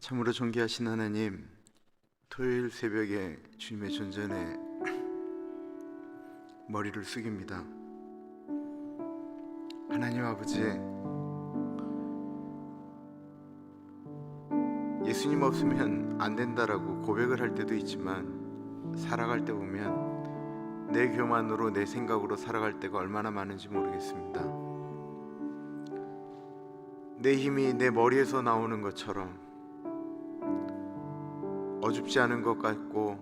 참으로 존귀하신 하나님, 토요일 새벽에 주님의 존전에 머리를 숙입니다. 하나님 아버지, 예수님 없으면 안 된다라고 고백을 할 때도 있지만 살아갈 때 보면 내 교만으로 내 생각으로 살아갈 때가 얼마나 많은지 모르겠습니다. 내 힘이 내 머리에서 나오는 것처럼 어줍지 않은 것 같고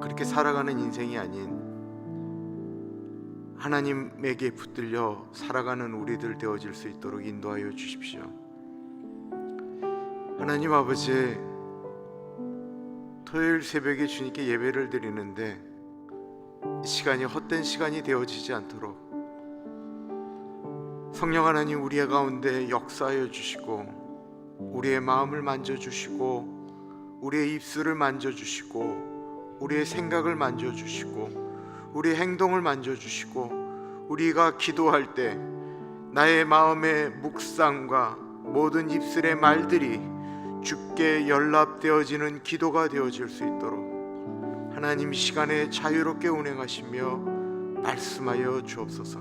그렇게 살아가는 인생이 아닌 하나님에게 붙들려 살아가는 우리들 되어질 수 있도록 인도하여 주십시오. 하나님 아버지, 토요일 새벽에 주님께 예배를 드리는데 이 시간이 헛된 시간이 되어지지 않도록 성령 하나님 우리 가운데 역사하여 주시고 우리의 마음을 만져주시고 우리의 입술을 만져주시고 우리의 생각을 만져주시고 우리의 행동을 만져주시고 우리가 기도할 때 나의 마음의 묵상과 모든 입술의 말들이 주께 연락되어지는 기도가 되어질 수 있도록 하나님 이 시간에 자유롭게 운행하시며 말씀하여 주옵소서.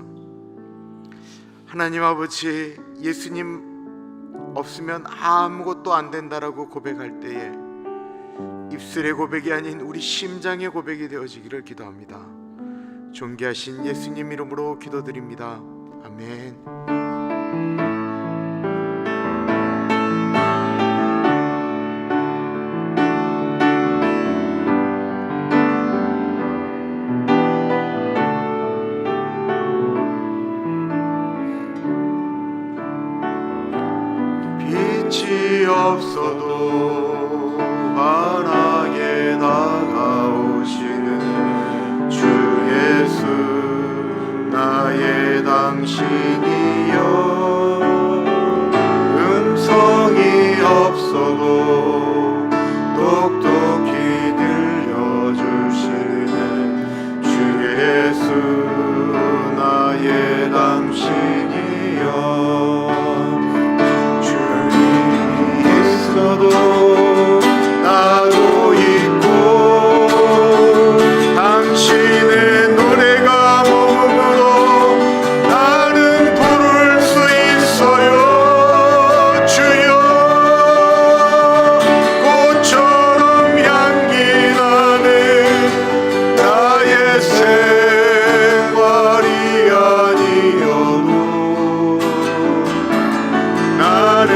하나님 아버지, 예수님 없으면 아무것도 안 된다라고 고백할 때에 입술의 고백이 아닌 우리 심장의 고백이 되어지기를 기도합니다. 존귀하신 예수님 이름으로 기도드립니다. 아멘. 빛이 없어도 환하게 다가오시는 주 예수, 나의 당신이여. 음성이 없어도 똑똑히 들려주시는 주 예수, 나의 당신이여. 나도 있고 당신의 노래가 몸으로 나는 부를 수 있어요. 주여, 꽃처럼 향기 나는 나의 생활이 아니어도 나는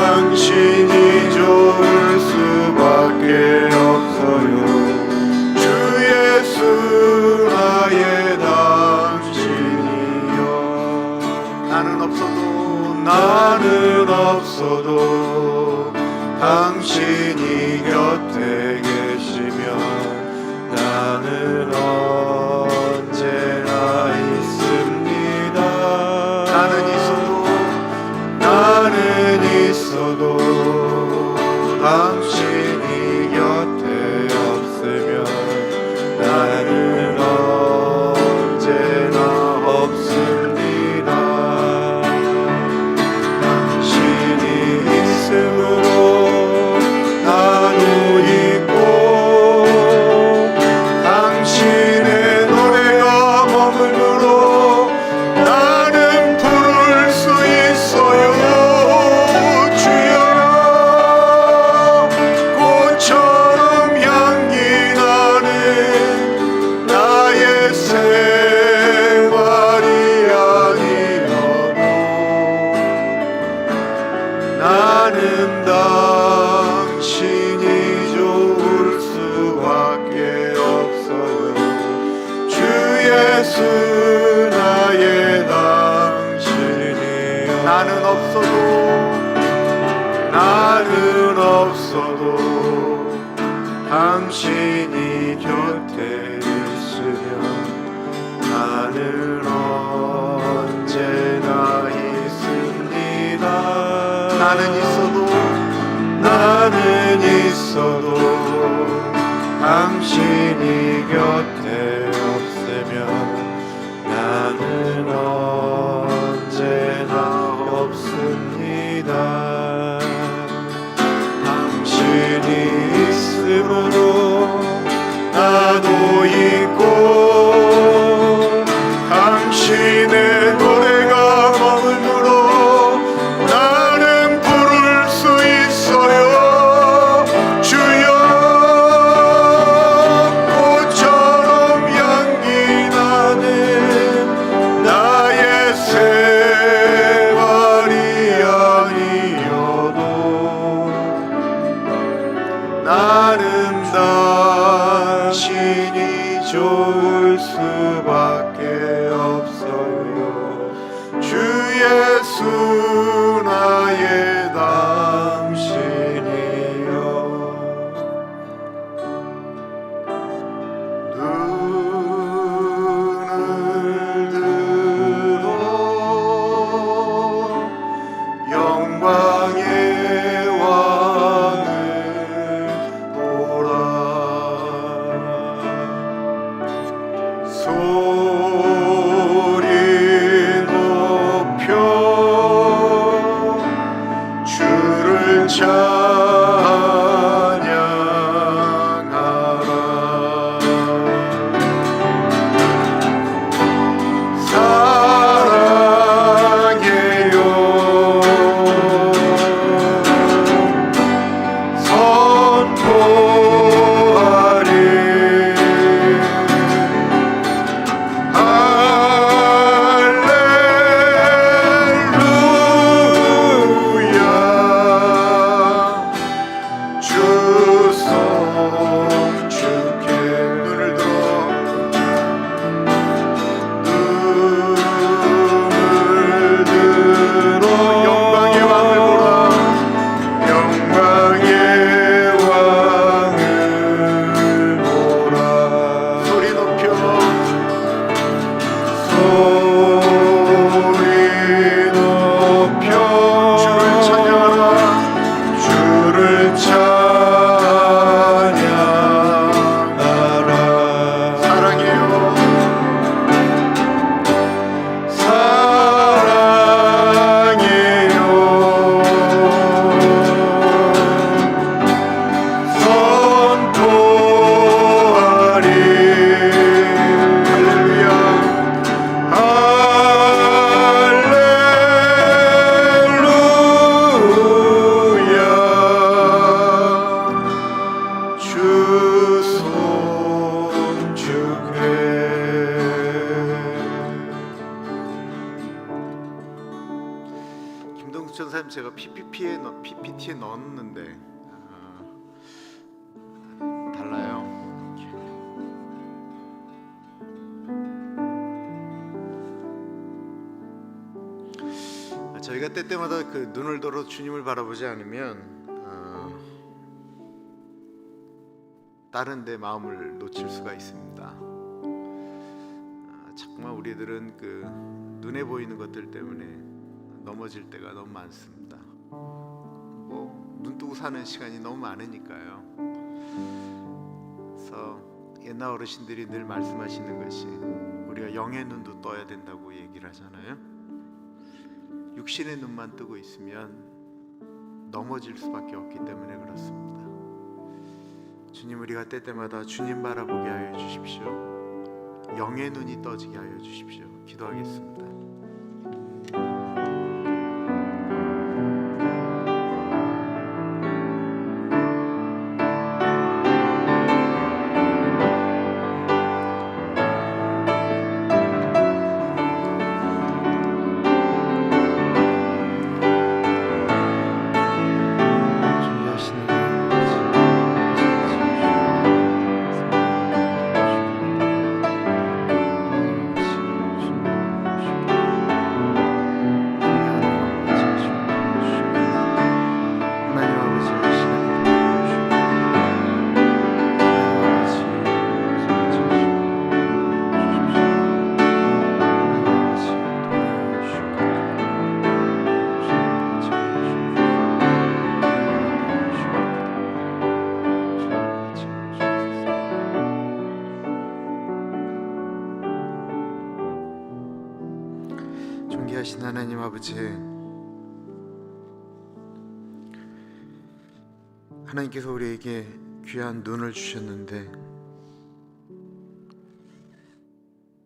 당신이 좋을 수밖에 없어요. 주 예수, 나의 당신이여. 나는 없어도 당신이 곁에 계시면 나는 언제나 있습니다. 나는 있어도 당신이 곁에 없으면 나는 언제나 없습니다. 당신이 있음으로 나도 있고 당신의 노래가 머물므로 나는 부를 수 있어요. 나는 당신이 좋을 수밖에 없어요. 주 예수, 나의 당신이여. 나는 없어도 당신이 곁에 있으면 나는 언제나 있습니다. 나는 있어도 당신이 곁에 없으면 나는 언제나 없습니다. 있으므로 나도 있고 당신의 노래가 머물므로 나는 부를 수 있어요. 주여 꽃처럼 향기 나는 나의 생활이 아니어도 나는 당신이 좋을 수밖에 없어요. 주 예수 나의 당신이요. 눈을 들어 영광의 왕을 보라. 소리 높여 주를 찬양하라. 사랑해요. 선포하리. 할렐루야. 주 손 주께 눈을 들어 영광의 왕을 보라. 영광의 왕을 보라. 소리 높여 소리 높여 주를 찬양하라. 주를 찬양하라. 사랑해요. 사랑해요. 선포하리. 할렐루야. 할렐루야. 주 손 주께. 김동숙 전사님 제가 PPT에 넣었는데 달라요. 저희가 때때마다 그 눈을 들어 주님을 바라보지 않으면 다른 데 마음을 놓칠 수가 있습니다. 정말 우리들은 그 눈에 보이는 것들 때문에 넘어질 때가 너무 많습니다. 뭐 눈 뜨고 사는 시간이 너무 많으니까요. 그래서 옛날 어르신들이 늘 말씀하시는 것이 우리가 영의 눈도 떠야 된다고 얘기를 하잖아요. 육신의 눈만 뜨고 있으면 넘어질 수밖에 없기 때문에 그렇습니다. 주님, 우리가 때때마다 주님 바라보게 하여 주십시오. 영의 눈이 떠지게 하여 주십시오. 기도하겠습니다. 존귀하신 하나님 아버지, 하나님께서 우리에게 귀한 눈을 주셨는데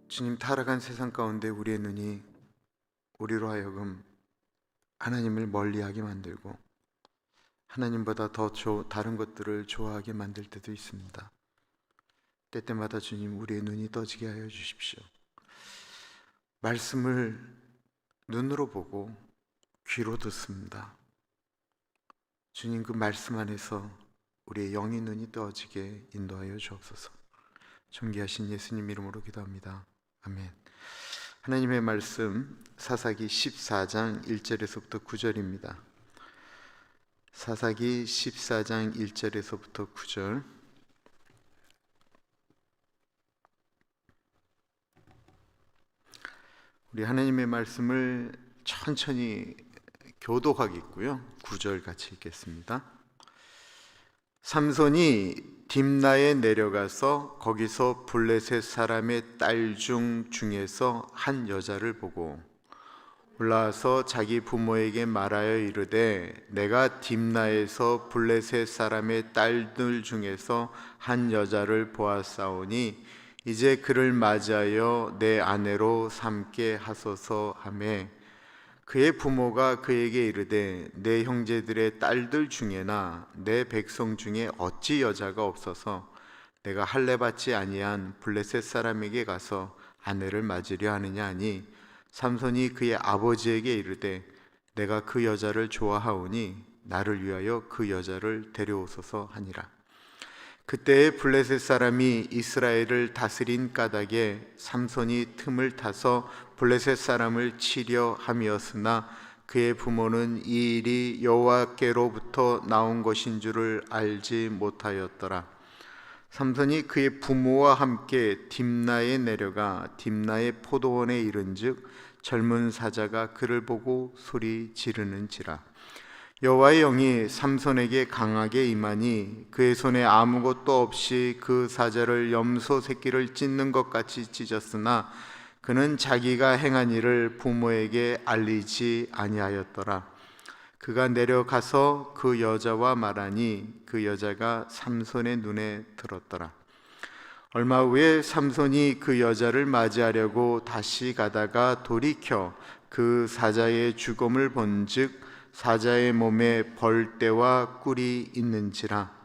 주님, 타락한 세상 가운데 우리의 눈이 우리로 하여금 하나님을 멀리하게 만들고 하나님보다 더 다른 것들을 좋아하게 만들 때도 있습니다. 때때마다 주님, 우리의 눈이 떠지게 하여 주십시오. 말씀을 눈으로 보고 귀로 듣습니다. 주님, 그 말씀 안에서 우리의 영의 눈이 떠지게 인도하여 주옵소서. 존귀하신 예수님 이름으로 기도합니다. 아멘. 하나님의 말씀 사사기 14장 1절에서부터 9절입니다. 사사기 14장 1절에서부터 9절. 우리 하나님의 말씀을 천천히 교독하겠고요. 9절 같이 읽겠습니다. 삼손이 딥나에 내려가서 거기서 블레셋 사람의 딸 중에서 한 여자를 보고 올라와서 자기 부모에게 말하여 이르되 내가 딥나에서 블레셋 사람의 딸들 중에서 한 여자를 보았사오니 이제 그를 맞이하여 내 아내로 삼게 하소서 하매 그의 부모가 그에게 이르되 내 형제들의 딸들 중에나 내 백성 중에 어찌 여자가 없어서 내가 할례받지 아니한 블레셋 사람에게 가서 아내를 맞으려 하느냐 하니 삼손이 그의 아버지에게 이르되 내가 그 여자를 좋아하오니 나를 위하여 그 여자를 데려오소서 하니라. 그때에 블레셋 사람이 이스라엘을 다스린 까닭에 삼손이 틈을 타서 블레셋 사람을 치려 함이었으나 그의 부모는 이 일이 여호와께로부터 나온 것인 줄을 알지 못하였더라. 삼손이 그의 부모와 함께 딥나에 내려가 딥나의 포도원에 이른즉 젊은 사자가 그를 보고 소리 지르는지라. 여호와의 영이 삼손에게 강하게 임하니 그의 손에 아무것도 없이 그 사자를 염소 새끼를 찢는 것 같이 찢었으나 그는 자기가 행한 일을 부모에게 알리지 아니하였더라. 그가 내려가서 그 여자와 말하니 그 여자가 삼손의 눈에 들었더라. 얼마 후에 삼손이 그 여자를 맞이하려고 다시 가다가 돌이켜 그 사자의 죽음을 본즉 사자의 몸에 벌떼와 꿀이 있는지라.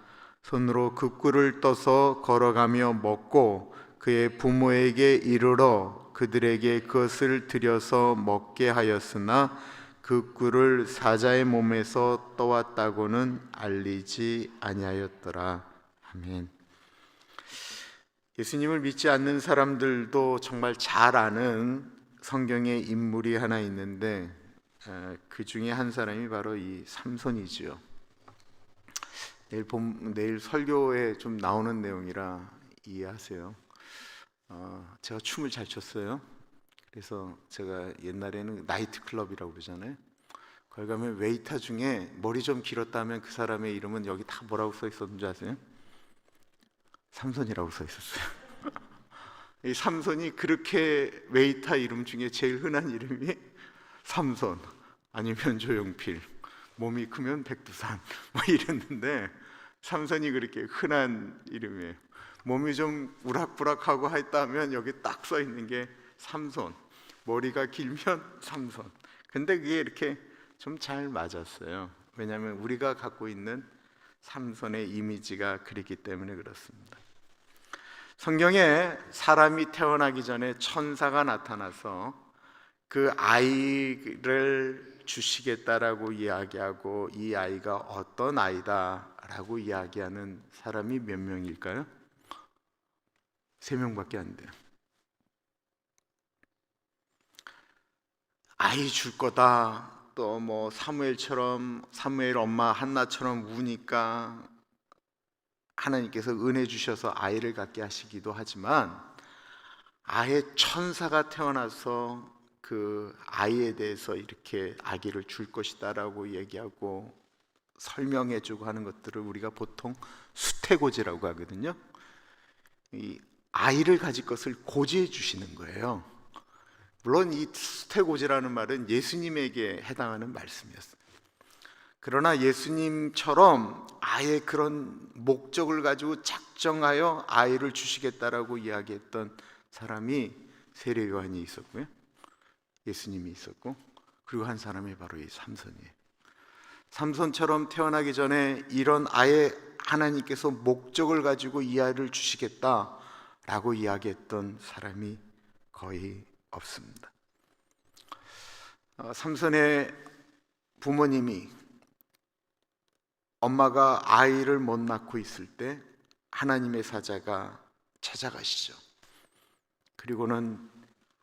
손으로 그 꿀을 떠서 걸어가며 먹고 그의 부모에게 이르러 그들에게 그것을 들여서 먹게 하였으나 그 꿀을 사자의 몸에서 떠왔다고는 알리지 아니하였더라. 아멘. 예수님을 믿지 않는 사람들도 정말 잘 아는 성경의 인물이 하나 있는데 그 중에 한 사람이 바로 이 삼손이지요. 내일 설교에 좀 나오는 내용이라 이해하세요. 제가 춤을 잘 췄어요. 그래서 제가 옛날에는 나이트 클럽이라고 그러잖아요. 거기 가면 웨이터 중에 머리 좀 길었다면 그 사람의 이름은 여기 다 뭐라고 써 있었는지 아세요? 삼손이라고 써 있었어요. 이 삼손이 그렇게 웨이터 이름 중에 제일 흔한 이름이 삼손 아니면 조용필, 몸이 크면 백두산 뭐 이랬는데 삼손이 그렇게 흔한 이름이에요. 몸이 좀 우락부락하고 했다면 여기 딱 써 있는 게 삼손, 머리가 길면 삼손. 근데 그게 이렇게 좀 잘 맞았어요. 왜냐하면 우리가 갖고 있는 삼손의 이미지가 그렇기 때문에 그렇습니다. 성경에 사람이 태어나기 전에 천사가 나타나서 그 아이를 주시겠다라고 이야기하고 이 아이가 어떤 아이다라고 이야기하는 사람이 몇 명일까요? 3명밖에 안 돼요. 아이 줄 거다. 또 뭐 사무엘처럼 사무엘 엄마 한나처럼 우니까 하나님께서 은혜 주셔서 아이를 갖게 하시기도 하지만 아예 천사가 태어나서 그 아이에 대해서 이렇게 아기를 줄 것이다라고 얘기하고 설명해주고 하는 것들을 우리가 보통 수태고지라고 하거든요. 이 아이를 가질 것을 고지해 주시는 거예요. 물론 이 수태고지라는 말은 예수님에게 해당하는 말씀이었어요. 그러나 예수님처럼 아예 그런 목적을 가지고 작정하여 아이를 주시겠다라고 이야기했던 사람이 세례 요한이 있었고요, 예수님이 있었고, 그리고 한 사람이 바로 이 삼손이에요. 삼손처럼 태어나기 전에 이런 아예 하나님께서 목적을 가지고 이 아이를 주시겠다라고 이야기했던 사람이 거의 없습니다. 삼손의 부모님이, 엄마가 아이를 못 낳고 있을 때 하나님의 사자가 찾아가시죠. 그리고는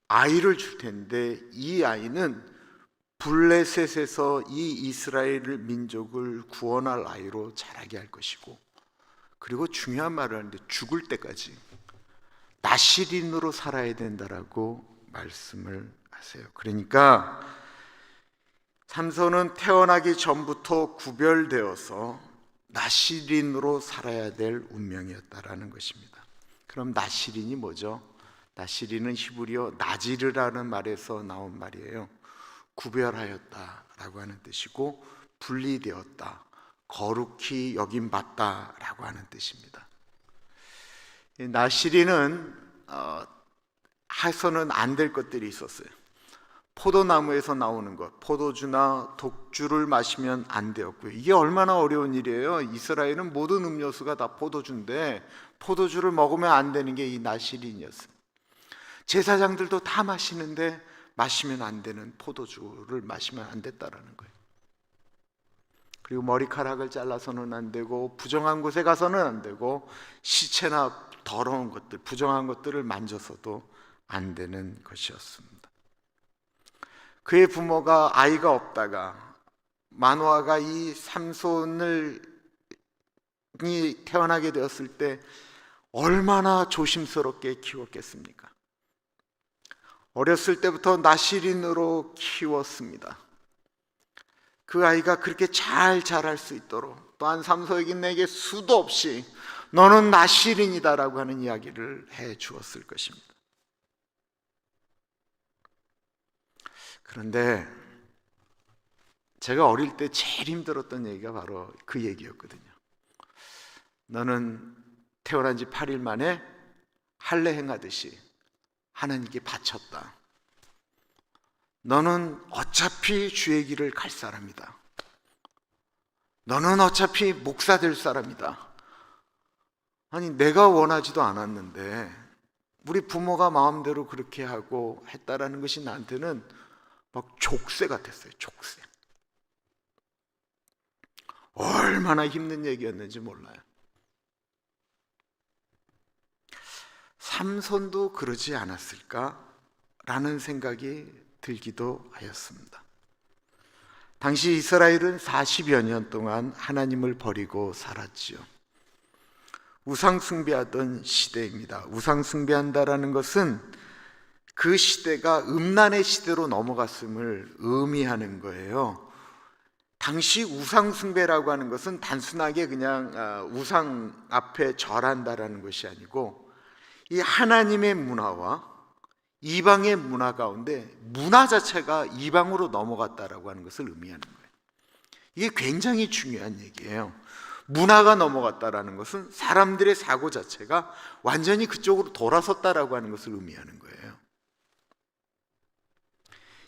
아이를 줄 텐데 이 아이는 블레셋에서 이 이스라엘 민족을 구원할 아이로 자라게 할 것이고, 그리고 중요한 말을 하는데 죽을 때까지 나시린으로 살아야 된다라고 말씀을 하세요. 그러니까 삼손은 태어나기 전부터 구별되어서 나시린으로 살아야 될 운명이었다라는 것입니다. 그럼 나시린이 뭐죠? 나시린은 히브리어 나지르라는 말에서 나온 말이에요. 구별하였다라고 하는 뜻이고, 분리되었다, 거룩히 여김받다라고 하는 뜻입니다. 나시린은 해서는 안 될 것들이 있었어요. 포도나무에서 나오는 것, 포도주나 독주를 마시면 안 되었고요. 이게 얼마나 어려운 일이에요. 이스라엘은 모든 음료수가 다 포도주인데 포도주를 먹으면 안 되는 게 이 나시린이었어요. 제사장들도 다 마시는데 마시면 안 되는 포도주를 마시면 안 됐다라는 거예요. 그리고 머리카락을 잘라서는 안 되고, 부정한 곳에 가서는 안 되고, 시체나 더러운 것들, 부정한 것들을 만져서도 안 되는 것이었습니다. 그의 부모가 아이가 없다가 마노아가 이 삼손이 태어나게 되었을 때 얼마나 조심스럽게 키웠겠습니까? 어렸을 때부터 나시린으로 키웠습니다. 그 아이가 그렇게 잘 자랄 수 있도록, 또한 삼손에게 내게 수도 없이 너는 나시린이다라고 하는 이야기를 해 주었을 것입니다. 그런데 제가 어릴 때 제일 힘들었던 얘기가 바로 그 얘기였거든요. 너는 태어난 지 8일 만에 할례 행하듯이 하나님께 바쳤다. 너는 어차피 주의 길을 갈 사람이다. 너는 어차피 목사 될 사람이다. 아니, 내가 원하지도 않았는데 우리 부모가 마음대로 그렇게 하고 했다라는 것이 나한테는 막 족쇄 같았어요. 족쇄. 얼마나 힘든 얘기였는지 몰라요. 삼손도 그러지 않았을까라는 생각이 들기도 하였습니다. 당시 이스라엘은 40여 년 동안 하나님을 버리고 살았지요. 우상 숭배하던 시대입니다. 우상 숭배한다라는 것은 그 시대가 음란의 시대로 넘어갔음을 의미하는 거예요. 당시 우상 숭배라고 하는 것은 단순하게 그냥 우상 앞에 절한다라는 것이 아니고, 이 하나님의 문화와 이방의 문화 가운데 문화 자체가 이방으로 넘어갔다라고 하는 것을 의미하는 거예요. 이게 굉장히 중요한 얘기예요. 문화가 넘어갔다라는 것은 사람들의 사고 자체가 완전히 그쪽으로 돌아섰다라고 하는 것을 의미하는 거예요.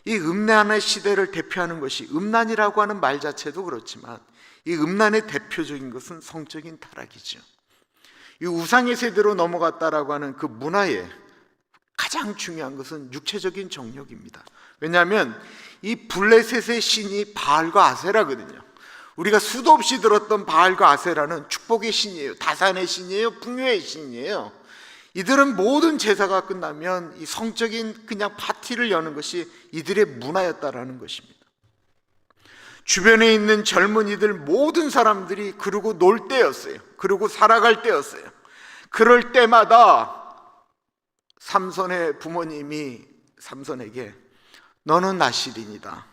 이 음란의 시대를 대표하는 것이, 음란이라고 하는 말 자체도 그렇지만 이 음란의 대표적인 것은 성적인 타락이죠. 이 우상의 세대로 넘어갔다라고 하는 그 문화에 가장 중요한 것은 육체적인 정욕입니다. 왜냐하면 이 블레셋의 신이 바알과 아세라거든요. 우리가 수도 없이 들었던 바알과 아세라는 축복의 신이에요. 다산의 신이에요. 풍요의 신이에요. 이들은 모든 제사가 끝나면 이 성적인 그냥 파티를 여는 것이 이들의 문화였다라는 것입니다. 주변에 있는 젊은이들 모든 사람들이 그러고 놀 때였어요. 그러고 살아갈 때였어요. 그럴 때마다 삼손의 부모님이 삼손에게 너는 나시린이다.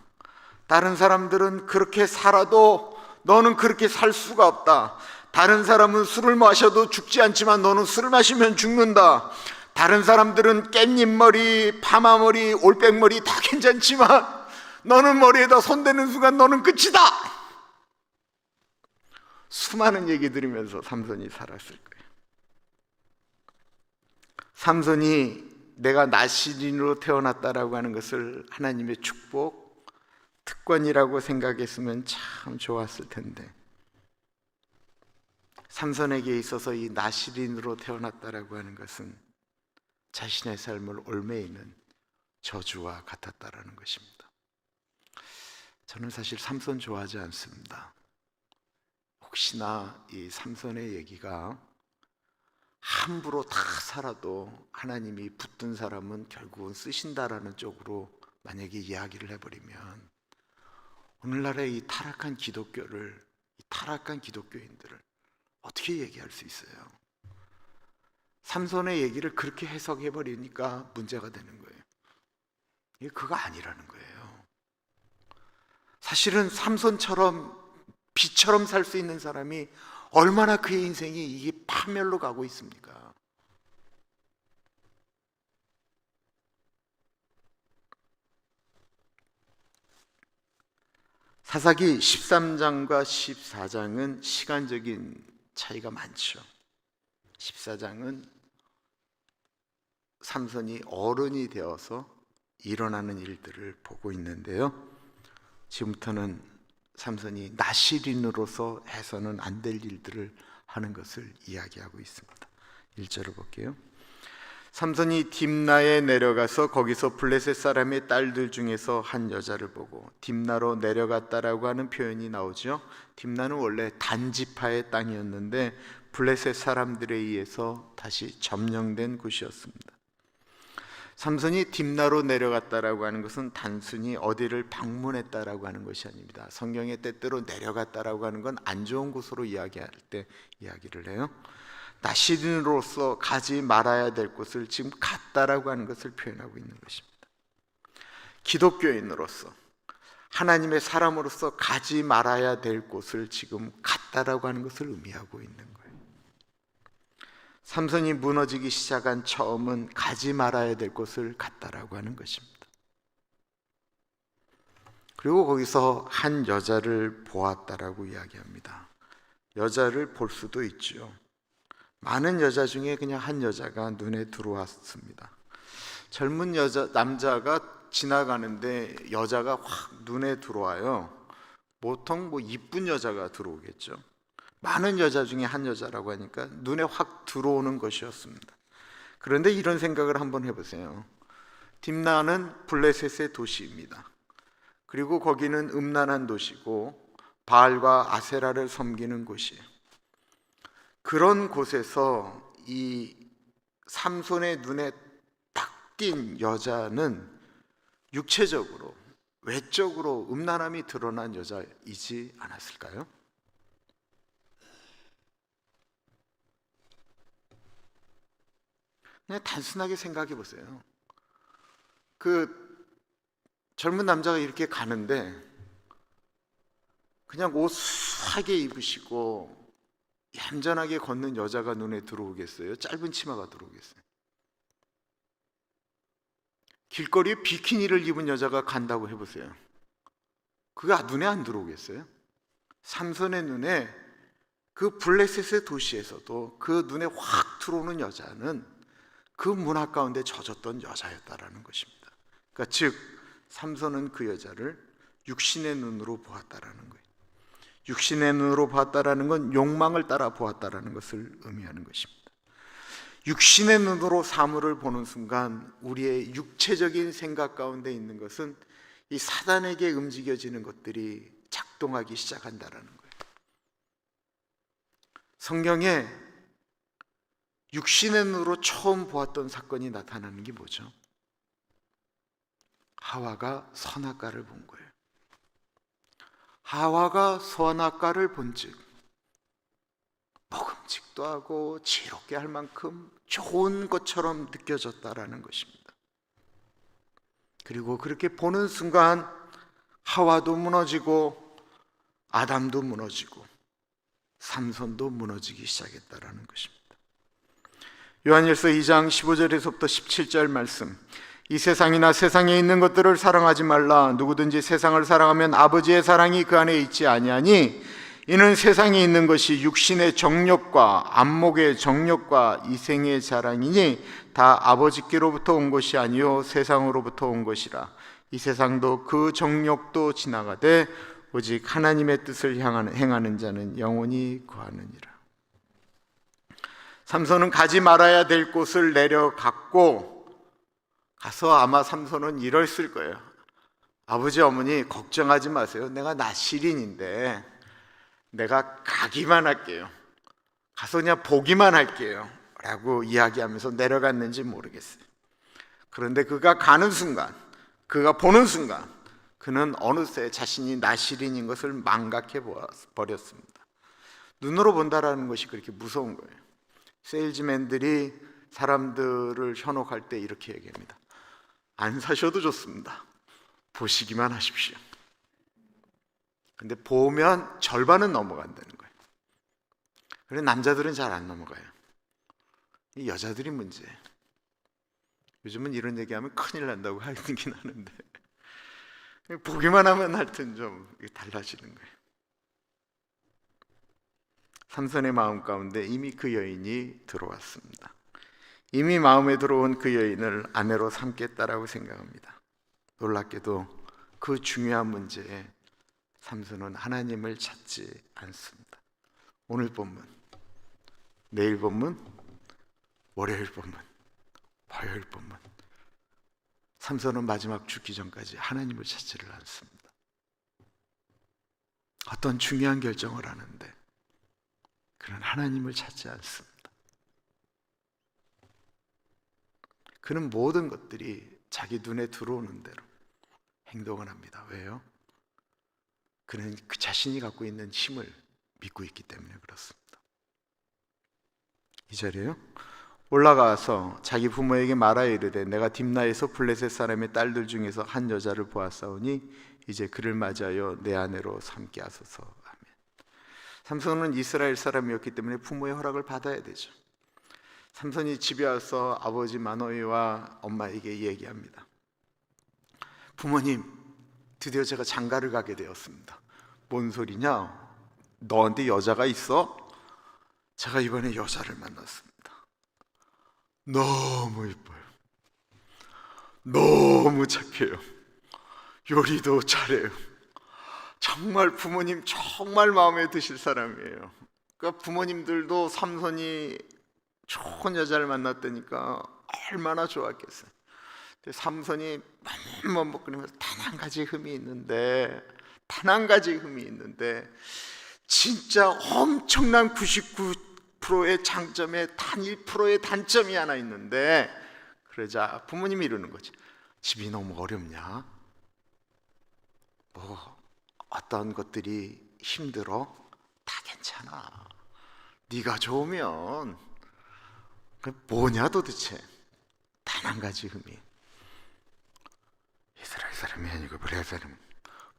다른 사람들은 그렇게 살아도 너는 그렇게 살 수가 없다. 다른 사람은 술을 마셔도 죽지 않지만 너는 술을 마시면 죽는다. 다른 사람들은 깻잎머리, 파마머리, 올백머리 다 괜찮지만 너는 머리에다 손대는 순간 너는 끝이다. 수많은 얘기 들으면서 삼손이 살았을 거예요. 삼손이 내가 나시린으로 태어났다라고 하는 것을 하나님의 축복, 특권이라고 생각했으면 참 좋았을 텐데, 삼손에게 있어서 이 나시린으로 태어났다라고 하는 것은 자신의 삶을 얽매이는 저주와 같았다라는 것입니다. 저는 사실 삼손 좋아하지 않습니다. 혹시나 이 삼손의 얘기가 함부로 다 살아도 하나님이 붙든 사람은 결국은 쓰신다라는 쪽으로 만약에 이야기를 해버리면 오늘날의 이 타락한 기독교를, 이 타락한 기독교인들을 어떻게 얘기할 수 있어요? 삼손의 얘기를 그렇게 해석해버리니까 문제가 되는 거예요. 이게 그거 아니라는 거예요. 사실은 삼손처럼 비처럼 살 수 있는 사람이 얼마나 그의 인생이 이게 파멸로 가고 있습니까? 사사기 13장과 14장은 시간적인 차이가 많죠. 14장은 삼손이 어른이 되어서 일어나는 일들을 보고 있는데요, 지금부터는 삼손이 나시린으로서 해서는 안 될 일들을 하는 것을 이야기하고 있습니다. 1절을 볼게요. 삼손이 딥나에 내려가서 거기서 블레셋 사람의 딸들 중에서 한 여자를 보고, 딥나로 내려갔다라고 하는 표현이 나오죠. 딥나는 원래 단지파의 땅이었는데 블레셋 사람들에 의해서 다시 점령된 곳이었습니다. 삼손이 딥나로 내려갔다라고 하는 것은 단순히 어디를 방문했다라고 하는 것이 아닙니다. 성경에 때때로 내려갔다라고 하는 건 안 좋은 곳으로 이야기할 때 이야기를 해요. 나시린으로서 가지 말아야 될 곳을 지금 갔다라고 하는 것을 표현하고 있는 것입니다. 기독교인으로서, 하나님의 사람으로서 가지 말아야 될 곳을 지금 갔다라고 하는 것을 의미하고 있는 거예요. 삼손이 무너지기 시작한 처음은 가지 말아야 될 곳을 갔다라고 하는 것입니다. 그리고 거기서 한 여자를 보았다라고 이야기합니다. 여자를 볼 수도 있죠. 많은 여자 중에 그냥 한 여자가 눈에 들어왔습니다. 젊은 남자가 지나가는데 여자가 확 눈에 들어와요. 보통 이쁜 여자가 들어오겠죠. 많은 여자 중에 한 여자라고 하니까 눈에 확 들어오는 것이었습니다. 그런데 이런 생각을 한번 해보세요. 딥나는 블레셋의 도시입니다. 그리고 거기는 음란한 도시고 바알과 아세라를 섬기는 곳이에요. 그런 곳에서 이 삼손의 눈에 딱 띈 여자는 육체적으로, 외적으로 음란함이 드러난 여자이지 않았을까요? 그냥 단순하게 생각해 보세요. 그 젊은 남자가 이렇게 가는데 그냥 옷 수하게 입으시고 얌전하게 걷는 여자가 눈에 들어오겠어요? 짧은 치마가 들어오겠어요? 길거리에 비키니를 입은 여자가 간다고 해보세요. 그게 눈에 안 들어오겠어요? 삼손의 눈에, 그 블레셋의 도시에서도 그 눈에 확 들어오는 여자는 그 문화 가운데 젖었던 여자였다라는 것입니다. 그러니까 즉 삼손은 그 여자를 육신의 눈으로 보았다라는 거예요. 육신의 눈으로 보았다라는 건 욕망을 따라 보았다라는 것을 의미하는 것입니다. 육신의 눈으로 사물을 보는 순간 우리의 육체적인 생각 가운데 있는 것은 이 사단에게 움직여지는 것들이 작동하기 시작한다라는 거예요. 성경에 육신의 눈으로 처음 보았던 사건이 나타나는 게 뭐죠? 하와가 선악과를 본 거예요. 하와가 선악과를 본즉 먹음직도 하고 지롭게 할 만큼 좋은 것처럼 느껴졌다라는 것입니다. 그리고 그렇게 보는 순간 하와도 무너지고 아담도 무너지고 삼손도 무너지기 시작했다라는 것입니다. 요한일서 2장 15절에서부터 17절 말씀, 이 세상이나 세상에 있는 것들을 사랑하지 말라. 누구든지 세상을 사랑하면 아버지의 사랑이 그 안에 있지 아니하니 이는 세상에 있는 것이 육신의 정욕과 안목의 정욕과 이생의 자랑이니 다 아버지께로부터 온 것이 아니요 세상으로부터 온 것이라. 이 세상도 그 정욕도 지나가되 오직 하나님의 뜻을 행하는 자는 영원히 거하느니라. 삼손은 가지 말아야 될 곳을 내려갔고, 가서 아마 삼손은 이랬을 거예요. 아버지 어머니 걱정하지 마세요. 내가 나시린인데 내가 가기만 할게요. 가서 그냥 보기만 할게요 라고 이야기하면서 내려갔는지 모르겠어요. 그런데 그가 가는 순간, 그가 보는 순간, 그는 어느새 자신이 나시린인 것을 망각해 버렸습니다. 눈으로 본다라는 것이 그렇게 무서운 거예요. 세일즈맨들이 사람들을 현혹할 때 이렇게 얘기합니다. 안 사셔도 좋습니다. 보시기만 하십시오. 근데 보면 절반은 넘어간다는 거예요. 그래서 남자들은 잘 안 넘어가요. 이 여자들이 문제예요. 요즘은 이런 얘기하면 큰일 난다고 하긴 하는데 보기만 하면 하여튼 좀 달라지는 거예요. 삼손의 마음 가운데 이미 그 여인이 들어왔습니다. 이미 마음에 들어온 그 여인을 아내로 삼겠다라고 생각합니다. 놀랍게도 그 중요한 문제에 삼손은 하나님을 찾지 않습니다. 오늘 본문, 내일 본문, 월요일 본문, 화요일 본문, 삼손은 마지막 죽기 전까지 하나님을 찾지를 않습니다. 어떤 중요한 결정을 하는데 그는 하나님을 찾지 않습니다. 그는 모든 것들이 자기 눈에 들어오는 대로 행동을 합니다. 왜요? 그는 그 자신이 갖고 있는 힘을 믿고 있기 때문에 그렇습니다. 2절이에요. 올라가서 자기 부모에게 말하여 이르되 내가 딥나에서 블레셋 사람의 딸들 중에서 한 여자를 보았사오니 이제 그를 맞이하여 내 아내로 삼게 하소서. 아멘. 삼손은 이스라엘 사람이었기 때문에 부모의 허락을 받아야 되죠. 삼손이 집에 와서 아버지 마노이와 엄마에게 얘기합니다. 부모님, 드디어 제가 장가를 가게 되었습니다. 뭔 소리냐? 너한테 여자가 있어? 제가 이번에 여자를 만났습니다. 너무 이뻐요. 너무 착해요. 요리도 잘해요. 정말 부모님 정말 마음에 드실 사람이에요. 그러니까 부모님들도 삼손이 좋은 여자를 만났다니까 얼마나 좋았겠어요. 삼손이 너무 먹거리면서 단 한 가지 흠이 있는데 진짜 엄청난 99%의 장점에 단 1%의 단점이 하나 있는데, 그러자 부모님이 이러는 거지. 집이 너무 어렵냐? 뭐 어떤 것들이 힘들어? 다 괜찮아. 네가 좋으면. 뭐냐 도대체? 단 한 가지 흠이. 이스라엘 사람이 아니고 블레셋 사람.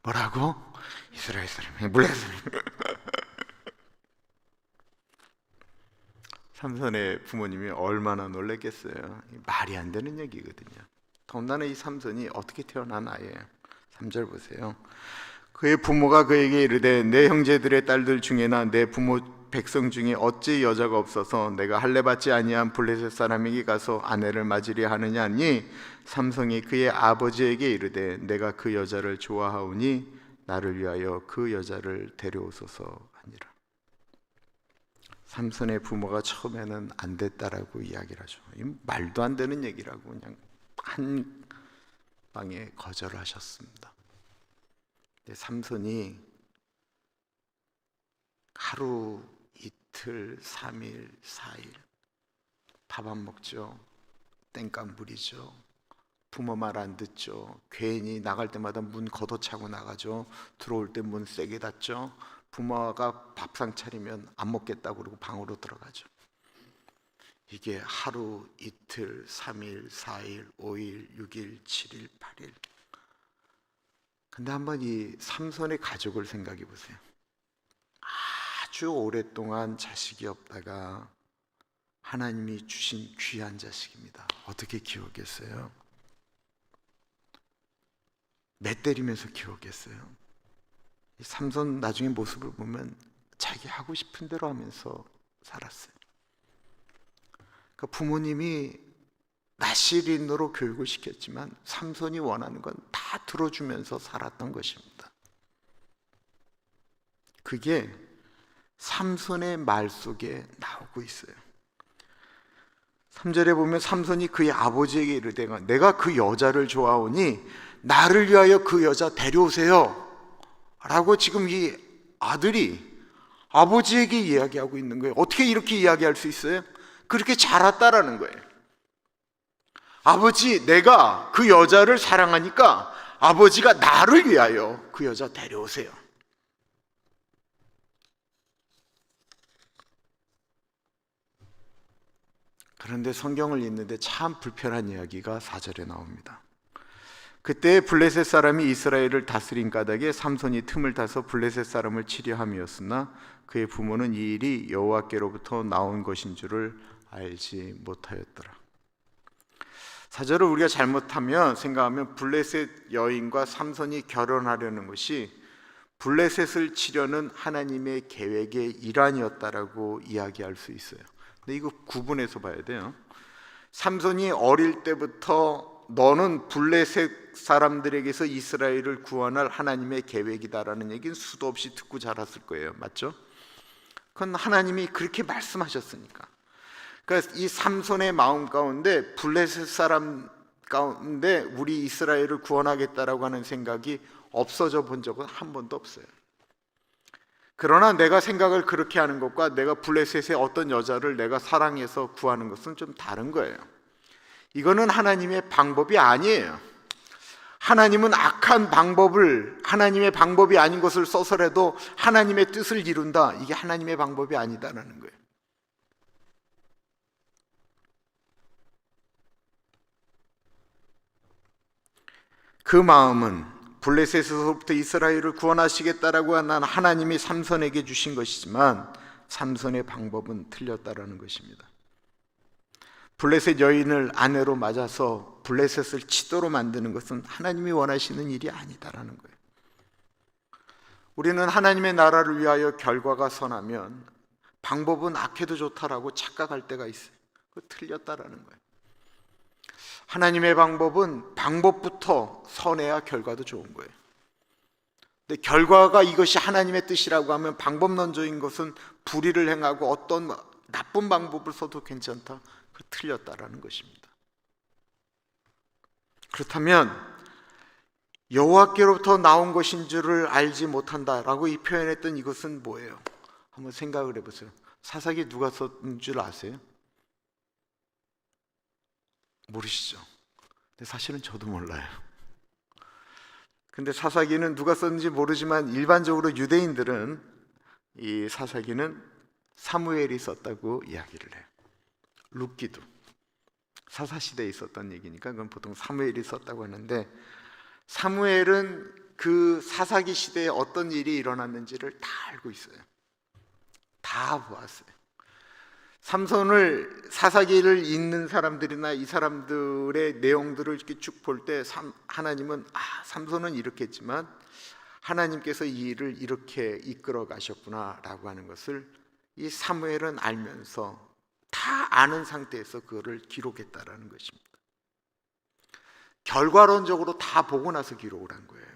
뭐라고? 이스라엘 사람이 블레셋 사람. 삼손의 부모님이 얼마나 놀랬겠어요. 말이 안 되는 얘기거든요. 더군다나 이 삼손이 어떻게 태어난 아이예요. 3절 보세요. 그의 부모가 그에게 이르되 내 형제들의 딸들 중에나 내 부모 백성 중에 어찌 여자가 없어서 내가 할례 받지 아니한 블레셋 사람에게 가서 아내를 맞으려 하느냐 하니 삼손이 그의 아버지에게 이르되 내가 그 여자를 좋아하오니 나를 위하여 그 여자를 데려오소서 하니라. 삼손의 부모가 처음에는 안 됐다라고 이야기를 하죠. 말도 안 되는 얘기라고 그냥 한 방에 거절하셨습니다. 삼손이 하루, 이틀, 3일, 4일 밥 안 먹죠. 땡깡 부리죠. 부모 말 안 듣죠. 괜히 나갈 때마다 문 걷어차고 나가죠. 들어올 때 문 세게 닫죠. 부모가 밥상 차리면 안 먹겠다고 그러고 방으로 들어가죠. 이게 하루, 이틀, 3일, 4일, 5일, 6일, 7일, 8일. 근데 한번 이 삼손의 가족을 생각해 보세요. 아주 오랫동안 자식이 없다가 하나님이 주신 귀한 자식입니다. 어떻게 키웠겠어요? 매 때리면서 키웠겠어요? 삼손 나중에 모습을 보면 자기 하고 싶은 대로 하면서 살았어요. 그러니까 부모님이 나시린으로 교육을 시켰지만 삼손이 원하는 건 다 들어주면서 살았던 것입니다. 그게 삼손의 말 속에 나오고 있어요. 3절에 보면 삼손이 그의 아버지에게 이르되 내가 그 여자를 좋아하오니 나를 위하여 그 여자 데려오세요 라고 지금 이 아들이 아버지에게 이야기하고 있는 거예요. 어떻게 이렇게 이야기할 수 있어요? 그렇게 자랐다라는 거예요. 아버지, 내가 그 여자를 사랑하니까 아버지가 나를 위하여 그 여자 데려오세요. 그런데 성경을 읽는데 참 불편한 이야기가 4절에 나옵니다. 그때 블레셋 사람이 이스라엘을 다스린 까닭에 삼손이 틈을 타서 블레셋 사람을 치려 함이었으나 그의 부모는 이 일이 여호와께로부터 나온 것인 줄을 알지 못하였더라. 4절을 우리가 잘못하면 생각하면 블레셋 여인과 삼손이 결혼하려는 것이 블레셋을 치려는 하나님의 계획의 일환이었다라고 이야기할 수 있어요. 근데 이거 구분해서 봐야 돼요. 삼손이 어릴 때부터 너는 블레셋 사람들에게서 이스라엘을 구원할 하나님의 계획이다라는 얘기는 수도 없이 듣고 자랐을 거예요. 맞죠? 그건 하나님이 그렇게 말씀하셨으니까. 그러니까 이 삼손의 마음 가운데 블레셋 사람 가운데 우리 이스라엘을 구원하겠다라고 하는 생각이 없어져 본 적은 한 번도 없어요. 그러나 내가 생각을 그렇게 하는 것과 내가 블레셋의 어떤 여자를 내가 사랑해서 구하는 것은 좀 다른 거예요. 이거는 하나님의 방법이 아니에요. 하나님은 악한 방법을, 하나님의 방법이 아닌 것을 써서라도 하나님의 뜻을 이룬다. 이게 하나님의 방법이 아니다라는 거예요. 그 마음은 블레셋에서부터 이스라엘을 구원하시겠다라고 하는 하나님이 삼손에게 주신 것이지만 삼손의 방법은 틀렸다라는 것입니다. 블레셋 여인을 아내로 맞아서 블레셋을 치도록 만드는 것은 하나님이 원하시는 일이 아니다라는 거예요. 우리는 하나님의 나라를 위하여 결과가 선하면 방법은 악해도 좋다라고 착각할 때가 있어요. 그거 틀렸다라는 거예요. 하나님의 방법은 방법부터 선해야 결과도 좋은 거예요. 근데 결과가 이것이 하나님의 뜻이라고 하면 방법론적인 것은 불의를 행하고 어떤 나쁜 방법을 써도 괜찮다. 그 틀렸다라는 것입니다. 그렇다면 여호와께로부터 나온 것인 줄을 알지 못한다라고 이 표현했던 이것은 뭐예요? 한번 생각을 해보세요. 사사기 누가 썼는 줄 아세요? 모르시죠? 근데 사실은 저도 몰라요. 근데 사사기는 누가 썼는지 모르지만 일반적으로 유대인들은 이 사사기는 사무엘이 썼다고 이야기를 해요. 룻기도 사사시대에 있었던 얘기니까 그건 보통 사무엘이 썼다고 하는데, 사무엘은 그 사사기 시대에 어떤 일이 일어났는지를 다 알고 있어요. 다 보았어요. 삼손을, 사사기를 읽는 사람들이나 이 사람들의 내용들을 이렇게 쭉 볼 때 하나님은 삼손은 이렇게 했지만 하나님께서 이 일을 이렇게 이끌어 가셨구나라고 하는 것을 이 사무엘은 알면서 다 아는 상태에서 그거를 기록했다라는 것입니다. 결과론적으로 다 보고 나서 기록을 한 거예요.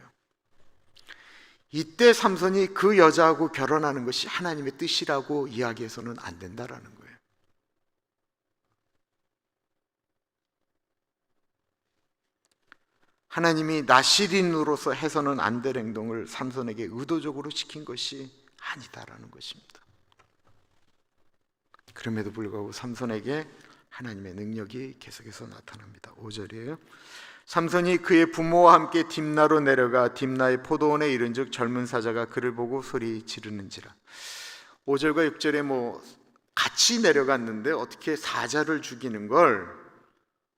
이때 삼손이 그 여자하고 결혼하는 것이 하나님의 뜻이라고 이야기해서는 안 된다라는 거예요. 하나님이 나시린으로서 해서는 안 될 행동을 삼손에게 의도적으로 시킨 것이 아니다라는 것입니다. 그럼에도 불구하고 삼손에게 하나님의 능력이 계속해서 나타납니다. 5절이에요. 삼손이 그의 부모와 함께 딥나로 내려가 딥나의 포도원에 이른즉 젊은 사자가 그를 보고 소리 지르는지라. 5절과 6절에 같이 내려갔는데 어떻게 사자를 죽이는 걸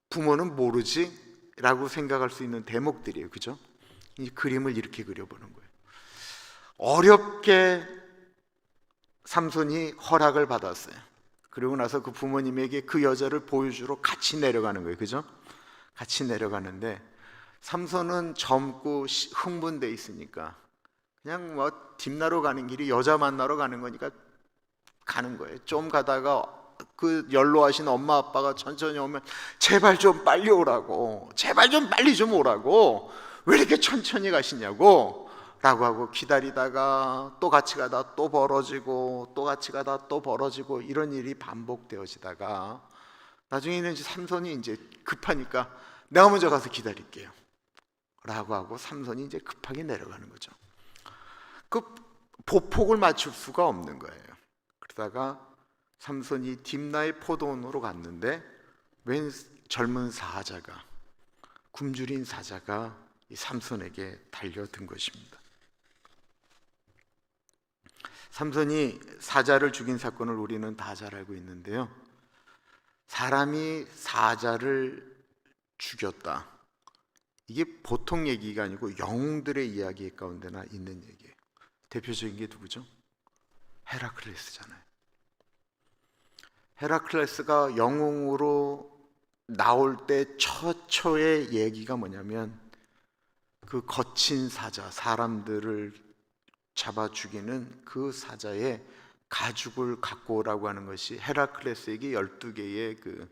부모는 모르지? 라고 생각할 수 있는 대목들이에요. 그죠? 이 그림을 이렇게 그려보는 거예요. 어렵게 삼손이 허락을 받았어요. 그리고 나서 그 부모님에게 그 여자를 보여주러 같이 내려가는 거예요. 그죠? 같이 내려가는데 삼손은 젊고 흥분돼 있으니까 그냥 뭐 딥나로 가는 길이 여자 만나러 가는 거니까 가는 거예요. 좀 가다가 그 연로하신 엄마 아빠가 천천히 오면 제발 좀 빨리 오라고, 제발 좀 빨리 좀 오라고, 왜 이렇게 천천히 가시냐고 라고 하고 기다리다가 또 같이 가다 또 벌어지고 또 같이 가다 또 벌어지고 이런 일이 반복되어지다가 나중에는 이제 삼손이 이제 급하니까 내가 먼저 가서 기다릴게요 라고 하고 삼손이 이제 급하게 내려가는 거죠. 그 보폭을 맞출 수가 없는 거예요. 그러다가 삼손이 딥나의 포도원으로 갔는데 웬 젊은 사자가, 굶주린 사자가 이 삼손에게 달려든 것입니다. 삼손이 사자를 죽인 사건을 우리는 다 잘 알고 있는데요, 사람이 사자를 죽였다, 이게 보통 얘기가 아니고 영웅들의 이야기 가운데나 있는 얘기예요. 대표적인 게 누구죠? 헤라클레스잖아요. 헤라클레스가 영웅으로 나올 때 처초의 얘기가 뭐냐면 그 거친 사자, 사람들을 잡아 죽이는 그 사자의 가죽을 갖고 오라고 하는 것이 헤라클레스에게 12개의 그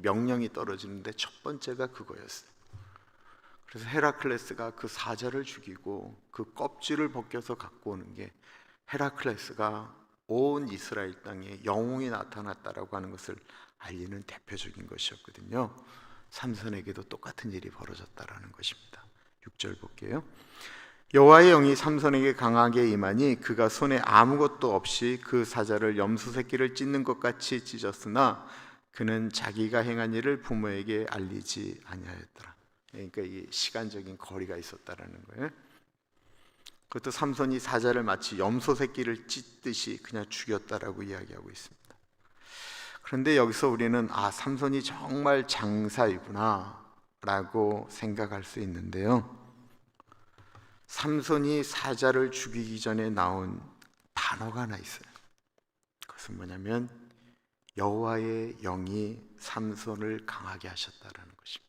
명령이 떨어지는데 첫 번째가 그거였어요. 그래서 헤라클레스가 그 사자를 죽이고 그 껍질을 벗겨서 갖고 오는 게 헤라클레스가 온 이스라엘 땅에 영웅이 나타났다라고 하는 것을 알리는 대표적인 것이었거든요. 삼손에게도 똑같은 일이 벌어졌다라는 것입니다. 6절 볼게요. 여호와의 영이 삼손에게 강하게 임하니 그가 손에 아무것도 없이 그 사자를 염소 새끼를 찢는 것 같이 찢었으나 그는 자기가 행한 일을 부모에게 알리지 아니하였더라. 그러니까 이게 시간적인 거리가 있었다라는 거예요. 그것도 삼손이 사자를 마치 염소 새끼를 찢듯이 그냥 죽였다라고 이야기하고 있습니다. 그런데 여기서 우리는 삼손이 정말 장사이구나 라고 생각할 수 있는데요, 삼손이 사자를 죽이기 전에 나온 단어가 하나 있어요. 그것은 뭐냐면 여호와의 영이 삼손을 강하게 하셨다라는 것입니다.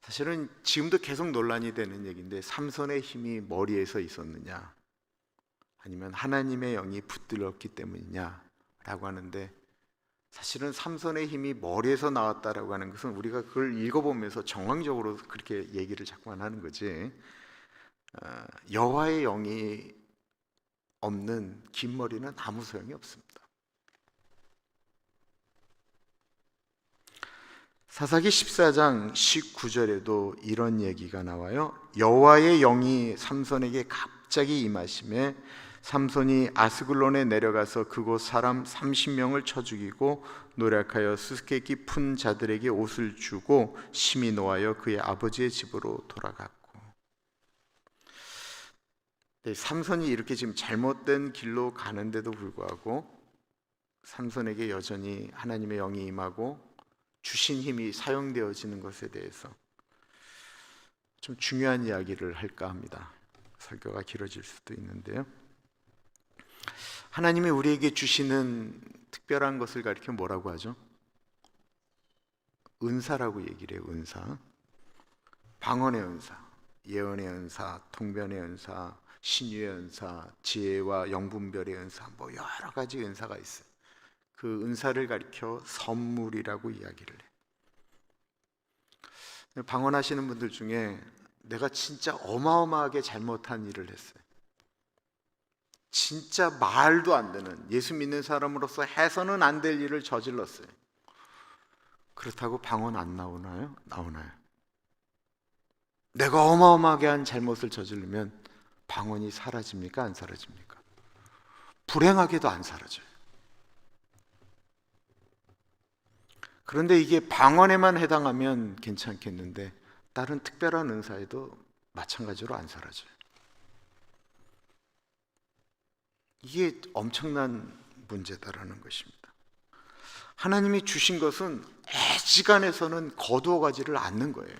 사실은 지금도 계속 논란이 되는 얘기인데, 삼손의 힘이 머리에서 있었느냐 아니면 하나님의 영이 붙들었기 때문이냐 라고 하는데, 사실은 삼손의 힘이 머리에서 나왔다라고 하는 것은 우리가 그걸 읽어보면서 정황적으로 그렇게 얘기를 자꾸만 하는 거지, 여호와의 영이 없는 긴 머리는 아무 소용이 없습니다. 사사기 14장 19절에도 이런 얘기가 나와요. 여호와의 영이 삼손에게 갑자기 임하심에 삼손이 아스글론에 내려가서 그곳 사람 30명을 쳐 죽이고 노력하여 수수께끼 푼 자들에게 옷을 주고 심히 노하여 그의 아버지의 집으로 돌아갔고. 네, 삼손이 이렇게 지금 잘못된 길로 가는데도 불구하고 삼손에게 여전히 하나님의 영이 임하고 주신 힘이 사용되어지는 것에 대해서 좀 중요한 이야기를 할까 합니다. 설교가 길어질 수도 있는데요, 하나님이 우리에게 주시는 특별한 것을 가리켜 뭐라고 하죠? 은사라고 얘기를 해요. 은사. 방언의 은사, 예언의 은사, 통변의 은사, 신유의 은사, 지혜와 영분별의 은사, 뭐 여러 가지 은사가 있어요. 그 은사를 가리켜 선물이라고 이야기를 해요. 방언하시는 분들 중에 내가 진짜 어마어마하게 잘못한 일을 했어요. 진짜 말도 안 되는, 예수 믿는 사람으로서 해서는 안 될 일을 저질렀어요. 그렇다고 방언 안 나오나요? 나오나요? 내가 어마어마하게 한 잘못을 저지르면 방언이 사라집니까? 안 사라집니까? 불행하게도 안 사라져요. 그런데 이게 방언에만 해당하면 괜찮겠는데 다른 특별한 은사에도 마찬가지로 안 사라져요. 이게 엄청난 문제다라는 것입니다. 하나님이 주신 것은 애지간해서는 거두어 가지를 않는 거예요.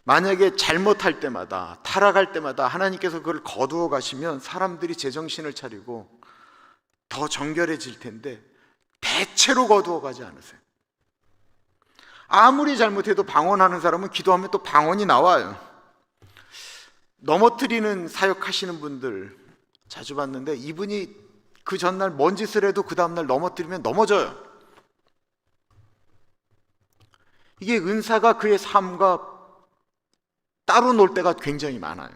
만약에 잘못할 때마다, 타락할 때마다 하나님께서 그걸 거두어 가시면 사람들이 제정신을 차리고 더 정결해질 텐데 대체로 거두어 가지 않으세요. 아무리 잘못해도 방언하는 사람은 기도하면 또 방언이 나와요. 넘어뜨리는 사역하시는 분들 자주 봤는데, 이분이 그 전날 뭔 짓을 해도 그 다음날 넘어뜨리면 넘어져요. 이게 은사가 그의 삶과 따로 놀 때가 굉장히 많아요.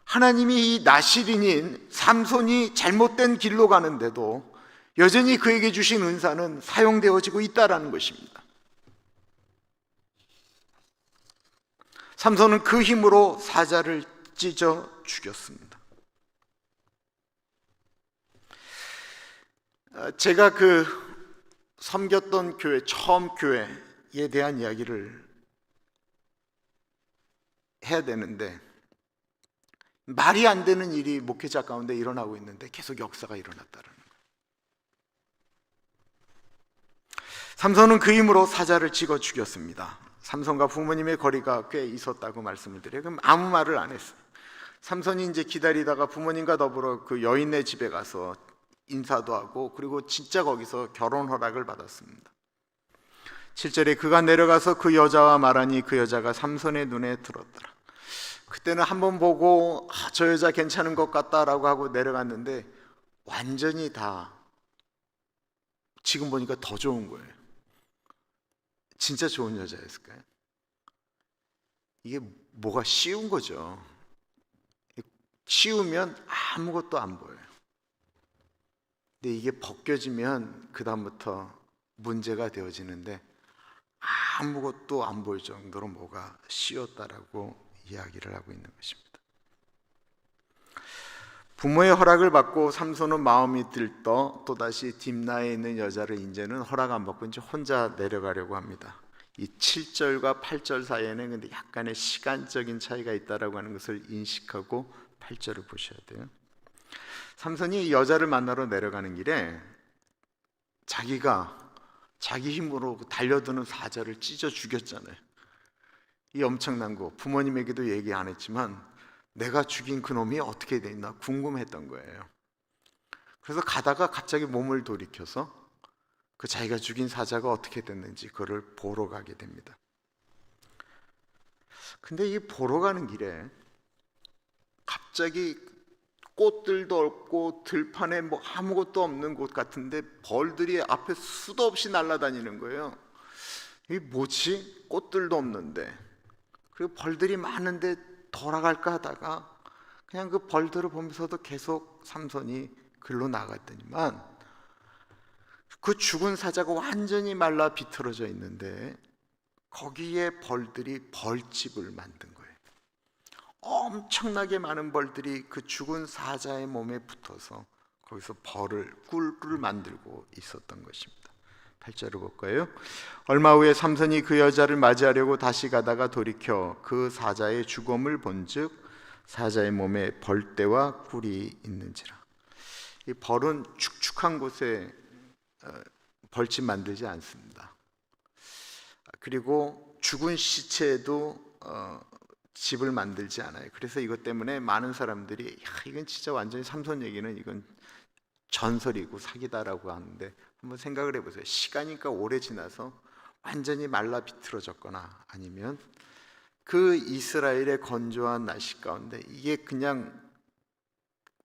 하나님이 이 나실인인 삼손이 잘못된 길로 가는데도 여전히 그에게 주신 은사는 사용되어지고 있다는 것입니다. 삼손은 그 힘으로 사자를 찢어 죽였습니다. 제가 섬겼던 교회, 처음 교회에 대한 이야기를 해야 되는데, 말이 안 되는 일이 목회자 가운데 일어나고 있는데 계속 역사가 일어났다는 거예요. 삼손은 그 힘으로 사자를 찍어 죽였습니다. 삼손과 부모님의 거리가 꽤 있었다고 말씀을 드려요. 그럼 아무 말을 안 했어요. 삼손이 이제 기다리다가 부모님과 더불어 그 여인네 집에 가서 인사도 하고, 그리고 진짜 거기서 결혼 허락을 받았습니다. 7절에 그가 내려가서 그 여자와 말하니 그 여자가 삼손의 눈에 들었더라. 그때는 한번 보고 저 여자 괜찮은 것 같다라고 하고 내려갔는데 완전히 다 지금 보니까 더 좋은 거예요. 진짜 좋은 여자였을까요? 이게 뭐가 쉬운 거죠. 쉬우면 아무것도 안 보여요. 근데 이게 벗겨지면 그 다음부터 문제가 되어지는데 아무것도 안 보일 정도로 뭐가 쉬웠다라고 이야기를 하고 있는 것입니다. 부모의 허락을 받고 삼손은 마음이 들떠 또다시 딥나에 있는 여자를 이제는 허락 안 받고 이제 혼자 내려가려고 합니다. 이 7절과 8절 사이에는 근데 약간의 시간적인 차이가 있다라고 하는 것을 인식하고 8절을 보셔야 돼요. 삼손이 여자를 만나러 내려가는 길에 자기가 자기 힘으로 달려드는 사자를 찢어 죽였잖아요. 이 엄청난 거, 부모님에게도 얘기 안 했지만 내가 죽인 그 놈이 어떻게 돼 있나 궁금했던 거예요. 그래서 가다가 갑자기 몸을 돌이켜서 그 자기가 죽인 사자가 어떻게 됐는지 그걸 보러 가게 됩니다. 근데 이 보러 가는 길에 갑자기 꽃들도 없고 들판에 뭐 아무것도 없는 곳 같은데 벌들이 앞에 수도 없이 날아다니는 거예요. 이게 뭐지? 꽃들도 없는데, 그리고 벌들이 많은데 돌아갈까 하다가 그냥 그 벌들을 보면서도 계속 삼손이 글로 나갔더니만 그 죽은 사자가 완전히 말라 비틀어져 있는데 거기에 벌들이 벌집을 만든 거예요. 엄청나게 많은 벌들이 그 죽은 사자의 몸에 붙어서 거기서 꿀을 만들고 있었던 것입니다. 8절을 볼까요? 얼마 후에 삼손이 그 여자를 맞이하려고 다시 가다가 돌이켜 그 사자의 죽음을 본즉 사자의 몸에 벌떼와 꿀이 있는지라. 이 벌은 축축한 곳에 벌집 만들지 않습니다. 그리고 죽은 시체에도 집을 만들지 않아요. 그래서 이것 때문에 많은 사람들이 이건 진짜 완전히 삼손 얘기는 이건 전설이고 사기다라고 하는데, 한번 생각을 해보세요. 시간이니까 오래 지나서 완전히 말라 비틀어졌거나 아니면 그 이스라엘의 건조한 날씨 가운데 이게 그냥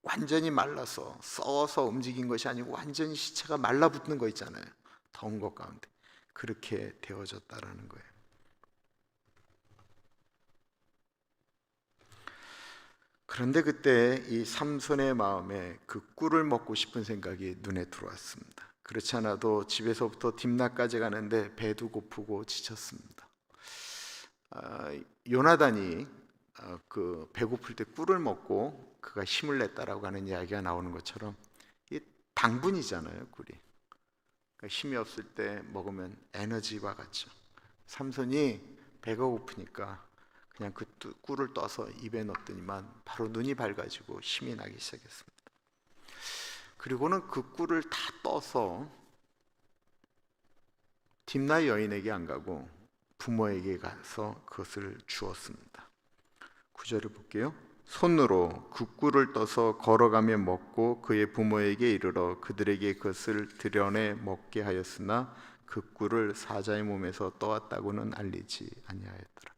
완전히 말라서 썩어서 움직인 것이 아니고 완전히 시체가 말라붙는 거 있잖아요. 더운 것 가운데 그렇게 되어졌다라는 거예요. 그런데 그때 이 삼손의 마음에 그 꿀을 먹고 싶은 생각이 눈에 들어왔습니다. 그렇지 않아도 집에서부터 딥나까지 가는데 배도 고프고 지쳤습니다. 요나단이 그 배고플 때 꿀을 먹고 그가 힘을 냈다라고 하는 이야기가 나오는 것처럼 이 당분이잖아요, 꿀이. 그러니까 힘이 없을 때 먹으면 에너지와 같죠. 삼손이 배가 고프니까 그냥 그 꿀을 떠서 입에 넣더니만 바로 눈이 밝아지고 힘이 나기 시작했습니다. 그리고는 그 꿀을 다 떠서 딥나 여인에게 안 가고 부모에게 가서 그것을 주었습니다. 9절을 볼게요. 손으로 그 꿀을 떠서 걸어가며 먹고 그의 부모에게 이르러 그들에게 그것을 드러내 먹게 하였으나 그 꿀을 사자의 몸에서 떠왔다고는 알리지 아니하였더라.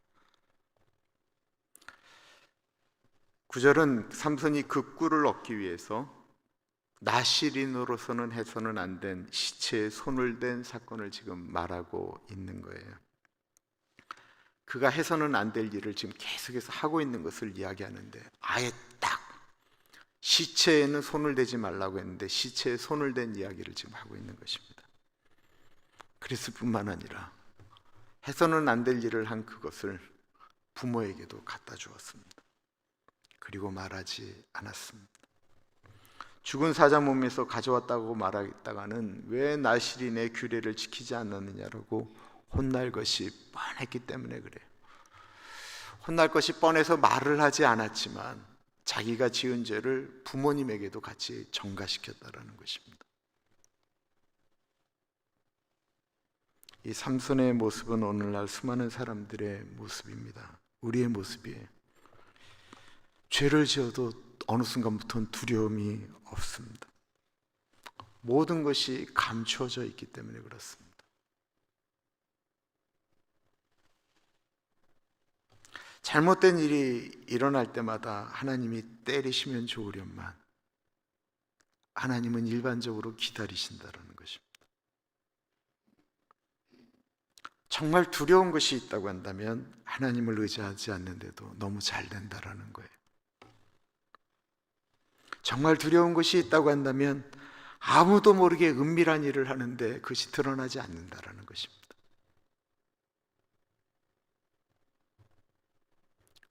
9절은 삼손이 그 꿀을 얻기 위해서 나실인으로서는 해서는 안 된 시체에 손을 댄 사건을 지금 말하고 있는 거예요. 그가 해서는 안 될 일을 지금 계속해서 하고 있는 것을 이야기하는데, 아예 딱 시체에는 손을 대지 말라고 했는데 시체에 손을 댄 이야기를 지금 하고 있는 것입니다. 그랬을 뿐만 아니라 해서는 안 될 일을 한 그것을 부모에게도 갖다 주었습니다. 그리고 말하지 않았습니다. 죽은 사자 몸에서 가져왔다고 말하다가는 왜 나실인의 규례를 지키지 않았느냐라고 혼날 것이 뻔했기 때문에 그래요. 혼날 것이 뻔해서 말을 하지 않았지만 자기가 지은 죄를 부모님에게도 같이 전가시켰다라는 것입니다. 이 삼손의 모습은 오늘날 수많은 사람들의 모습입니다. 우리의 모습이에요. 죄를 지어도 어느 순간부터는 두려움이 없습니다. 모든 것이 감추어져 있기 때문에 그렇습니다. 잘못된 일이 일어날 때마다 하나님이 때리시면 좋으련만 하나님은 일반적으로 기다리신다는 것입니다. 정말 두려운 것이 있다고 한다면 하나님을 의지하지 않는데도 너무 잘 된다라는 거예요. 정말 두려운 것이 있다고 한다면 아무도 모르게 은밀한 일을 하는데 그것이 드러나지 않는다라는 것입니다.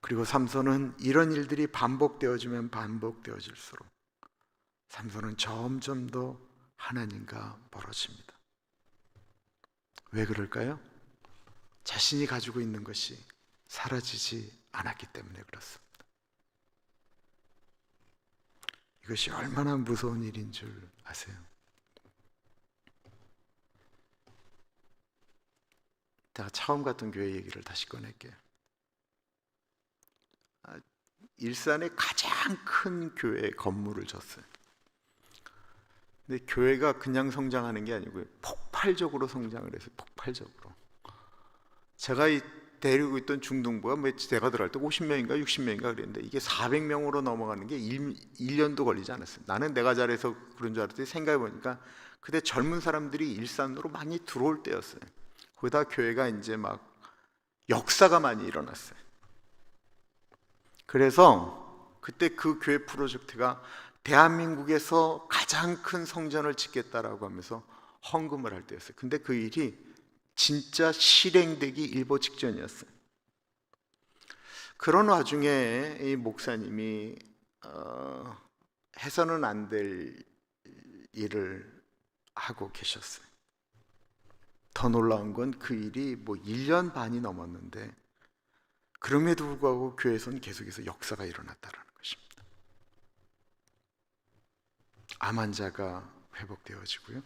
그리고 삼손은 이런 일들이 반복되어지면 반복되어질수록 삼손은 점점 더 하나님과 멀어집니다. 왜 그럴까요? 자신이 가지고 있는 것이 사라지지 않았기 때문에 그렇습니다. 이것이 얼마나 무서운 일인 줄 아세요? 제가 처음 갔던 교회 얘기를 다시 꺼낼게요. 일산의 가장 큰 교회 건물을 졌어요. 근데 교회가 그냥 성장하는 게 아니고요, 폭발적으로 성장을 해서 폭발적으로. 제가 데리고 있던 중등부가 제가 들어갈 때 50명인가 60명인가 그랬는데 이게 400명으로 넘어가는 게 1년도 걸리지 않았어요. 나는 내가 잘해서 그런 줄 알았더니 생각해보니까 그때 젊은 사람들이 일산으로 많이 들어올 때였어요. 거기다 교회가 이제 막 역사가 많이 일어났어요. 그래서 그때 그 교회 프로젝트가 대한민국에서 가장 큰 성전을 짓겠다라고 하면서 헌금을 할 때였어요. 근데 그 일이 진짜 실행되기 일보 직전이었어요. 그런 와중에 이 목사님이 해서는 안 될 일을 하고 계셨어요. 더 놀라운 건 그 일이 1년 반이 넘었는데 그럼에도 불구하고 교회에서는 계속해서 역사가 일어났다는 것입니다. 암 환자가 회복되어지고요,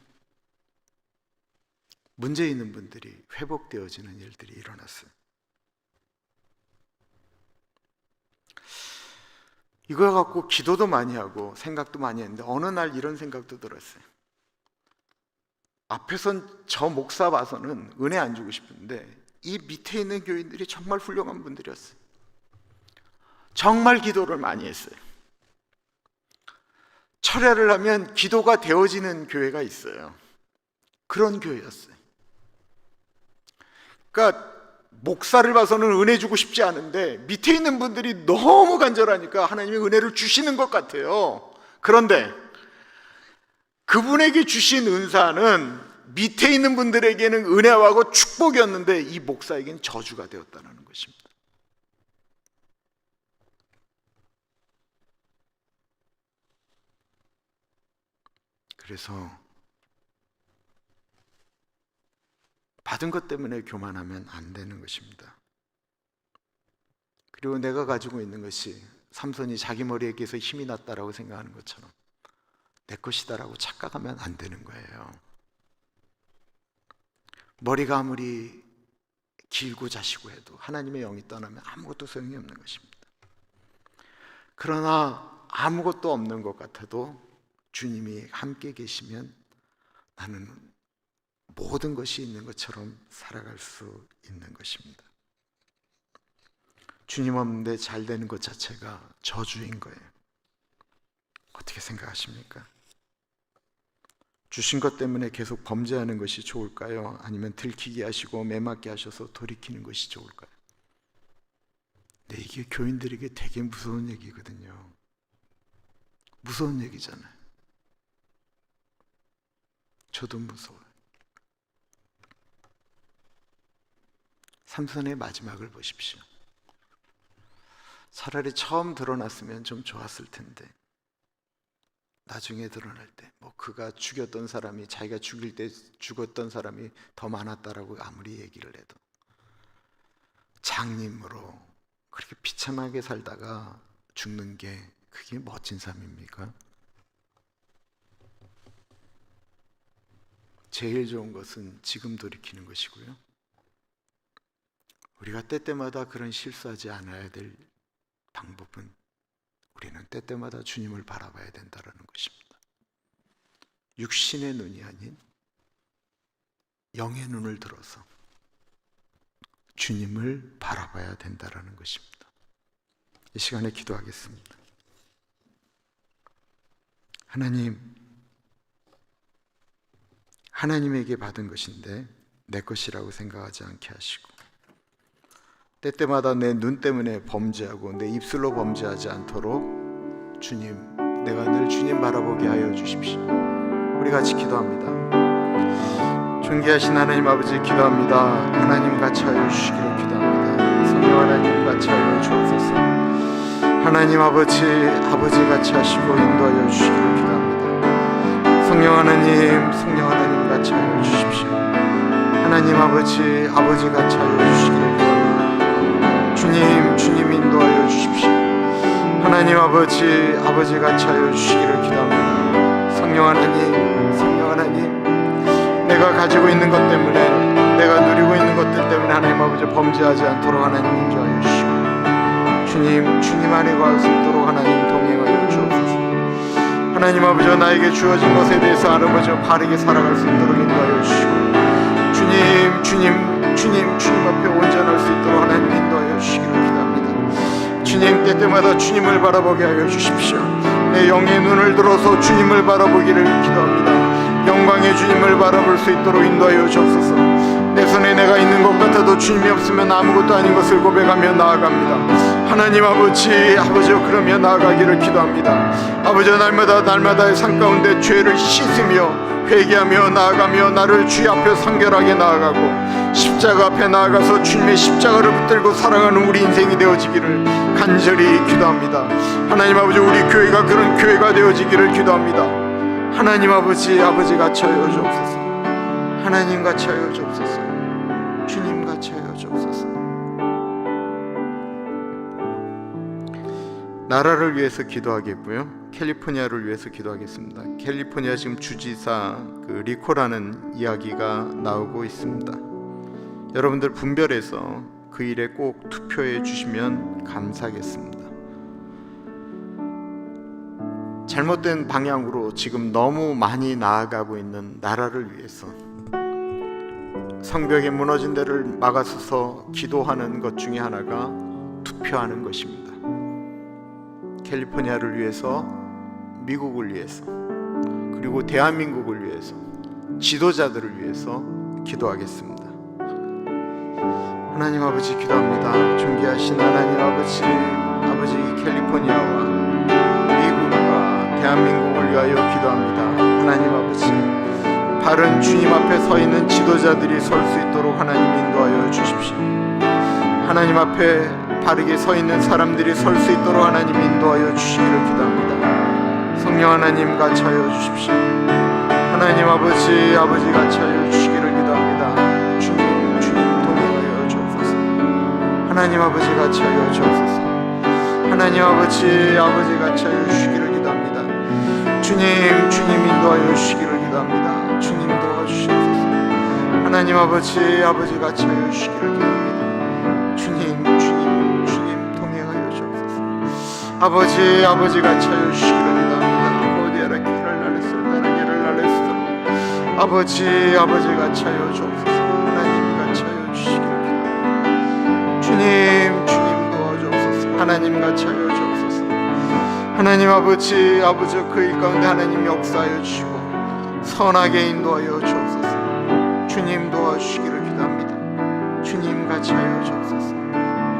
문제 있는 분들이 회복되어지는 일들이 일어났어요. 이거 갖고 기도도 많이 하고 생각도 많이 했는데 어느 날 이런 생각도 들었어요. 앞에선 저 목사 봐서는 은혜 안 주고 싶은데 이 밑에 있는 교인들이 정말 훌륭한 분들이었어요. 정말 기도를 많이 했어요. 철야를 하면 기도가 되어지는 교회가 있어요. 그런 교회였어요. 그러니까 목사를 봐서는 은혜 주고 싶지 않은데 밑에 있는 분들이 너무 간절하니까 하나님이 은혜를 주시는 것 같아요. 그런데 그분에게 주신 은사는 밑에 있는 분들에게는 은혜하고 축복이었는데 이 목사에게는 저주가 되었다는 것입니다. 그래서 받은 것 때문에 교만하면 안 되는 것입니다. 그리고 내가 가지고 있는 것이 삼손이 자기 머리에 끼서 힘이 났다라고 생각하는 것처럼 내 것이다라고 착각하면 안 되는 거예요. 머리가 아무리 길고 자시고 해도 하나님의 영이 떠나면 아무것도 소용이 없는 것입니다. 그러나 아무것도 없는 것 같아도 주님이 함께 계시면 나는 모든 것이 있는 것처럼 살아갈 수 있는 것입니다. 주님 없는데 잘 되는 것 자체가 저주인 거예요. 어떻게 생각하십니까? 주신 것 때문에 계속 범죄하는 것이 좋을까요? 아니면 들키게 하시고 매맞게 하셔서 돌이키는 것이 좋을까요? 네, 이게 교인들에게 되게 무서운 얘기거든요. 무서운 얘기잖아요. 저도 무서워요. 삼손의 마지막을 보십시오. 차라리 처음 드러났으면 좀 좋았을 텐데 나중에 드러날 때 뭐 그가 죽였던 사람이 자기가 죽일 때 죽었던 사람이 더 많았다라고 아무리 얘기를 해도 장님으로 그렇게 비참하게 살다가 죽는 게 그게 멋진 삶입니까? 제일 좋은 것은 지금 돌이키는 것이고요. 우리가 때때마다 그런 실수하지 않아야 될 방법은 우리는 때때마다 주님을 바라봐야 된다는 것입니다. 육신의 눈이 아닌 영의 눈을 들어서 주님을 바라봐야 된다는 것입니다. 이 시간에 기도하겠습니다. 하나님에게 받은 것인데 내 것이라고 생각하지 않게 하시고 때때마다 내 눈 때문에 범죄하고 내 입술로 범죄하지 않도록 주님, 내가 늘 주님 바라보게 하여 주십시오. 우리 같이 기도합니다. 존귀하신 하나님 아버지 기도합니다. 하나님 같이 하여 주시기를 기도합니다. 성령 하나님 같이 하여 주옵소서. 하나님 아버지 같이 하시고 인도하여 주시기를 기도합니다. 성령 하나님 같이 하여 주십시오. 하나님 아버지 같이 하여 주시기를 기도합니다. 주님 인도하여 주십시오. 하나님 아버지 같이 하여 주시기를 기도합니다. 성령 하나님, 내가 가지고 있는 것 때문에, 내가 누리고 있는 것들 때문에 하나님 아버지 범죄하지 않도록 하나님 인도하여 주시고 주님 안에 거할 수 있도록 하나님 동행하여 주옵소서. 하나님 아버지 나에게 주어진 것에 대해서 하나님 아버지 바르게 살아갈 수 있도록 인도하여 주시고 주님 앞에 온전할 수 있도록 하나님 인도하여 주시기를 기도합니다. 주님 때때마다 주님을 바라보게 하여 주십시오. 내 영의 눈을 들어서 주님을 바라보기를 기도합니다. 영광의 주님을 바라볼 수 있도록 인도하여 주옵소서. 내 손에 내가 있는 것 같아도 주님이 없으면 아무것도 아닌 것을 고백하며 나아갑니다. 하나님 아버지 그러며 나아가기를 기도합니다. 아버지 날마다의 삶 가운데 죄를 씻으며 회개하며 나아가며 나를 주의 앞에 성결하게 나아가고 십자가 앞에 나아가서 주님의 십자가를 붙들고 살아가는 우리 인생이 되어지기를 간절히 기도합니다. 하나님 아버지 우리 교회가 그런 교회가 되어지기를 기도합니다. 하나님 아버지 같이 하여 주옵소서. 하나님 같이 하여 주옵소서. 주님 같이 하여 주옵소서. 나라를 위해서 기도하겠고요. 캘리포니아를 위해서 기도하겠습니다. 캘리포니아 지금 주지사 리코라는 이야기가 나오고 있습니다. 여러분들 분별해서 그 일에 꼭 투표해 주시면 감사하겠습니다. 잘못된 방향으로 지금 너무 많이 나아가고 있는 나라를 위해서 성벽에 무너진 데를 막아서서 기도하는 것 중에 하나가 투표하는 것입니다. 캘리포니아를 위해서, 미국을 위해서, 그리고 대한민국을 위해서, 지도자들을 위해서 기도하겠습니다. 하나님 아버지 기도합니다. 존귀하신 하나님 아버지 캘리포니아와 미국과 대한민국을 위하여 기도합니다. 하나님 아버지 바른 주님 앞에 서 있는 지도자들이 설 수 있도록 하나님 인도하여 주십시오. 하나님 앞에 바르게 서 있는 사람들이 설 수 있도록 하나님 인도하여 주시기를 기도합니다. 성령 하나님 같이 하여 주십시오. 하나님 아버지 같이 하여 주시기를 기도합니다. 주님 동행하여 주옵소서. 하나님 아버지 같이 하여 주옵소서. 하나님 아버지 같이 하여 주시기를 기도합니다. 주님 인도하여 주시기를 기도합니다. 주님 도와주시옵소서. 하나님 아버지 같이 하여 주시기를 기도합니다. 주님 동행하여 주옵소서. 아버지 같이 하여 주시기를 기도합니다. 모디아라 키를 날렸을 날았을 아버지 같이 하여 주옵소서. 하나님 같이 하여 주시기를 기도합니다. 주님 도와주옵소서. 하나님 같이 하여 주옵소서. 하나님 아버지 그 일 가운데 하나님 역사하여 주시고 선하게 인도하여 주옵소서. 주님 도와주시기를 기도합니다. 주님 같이 하여 주옵소서.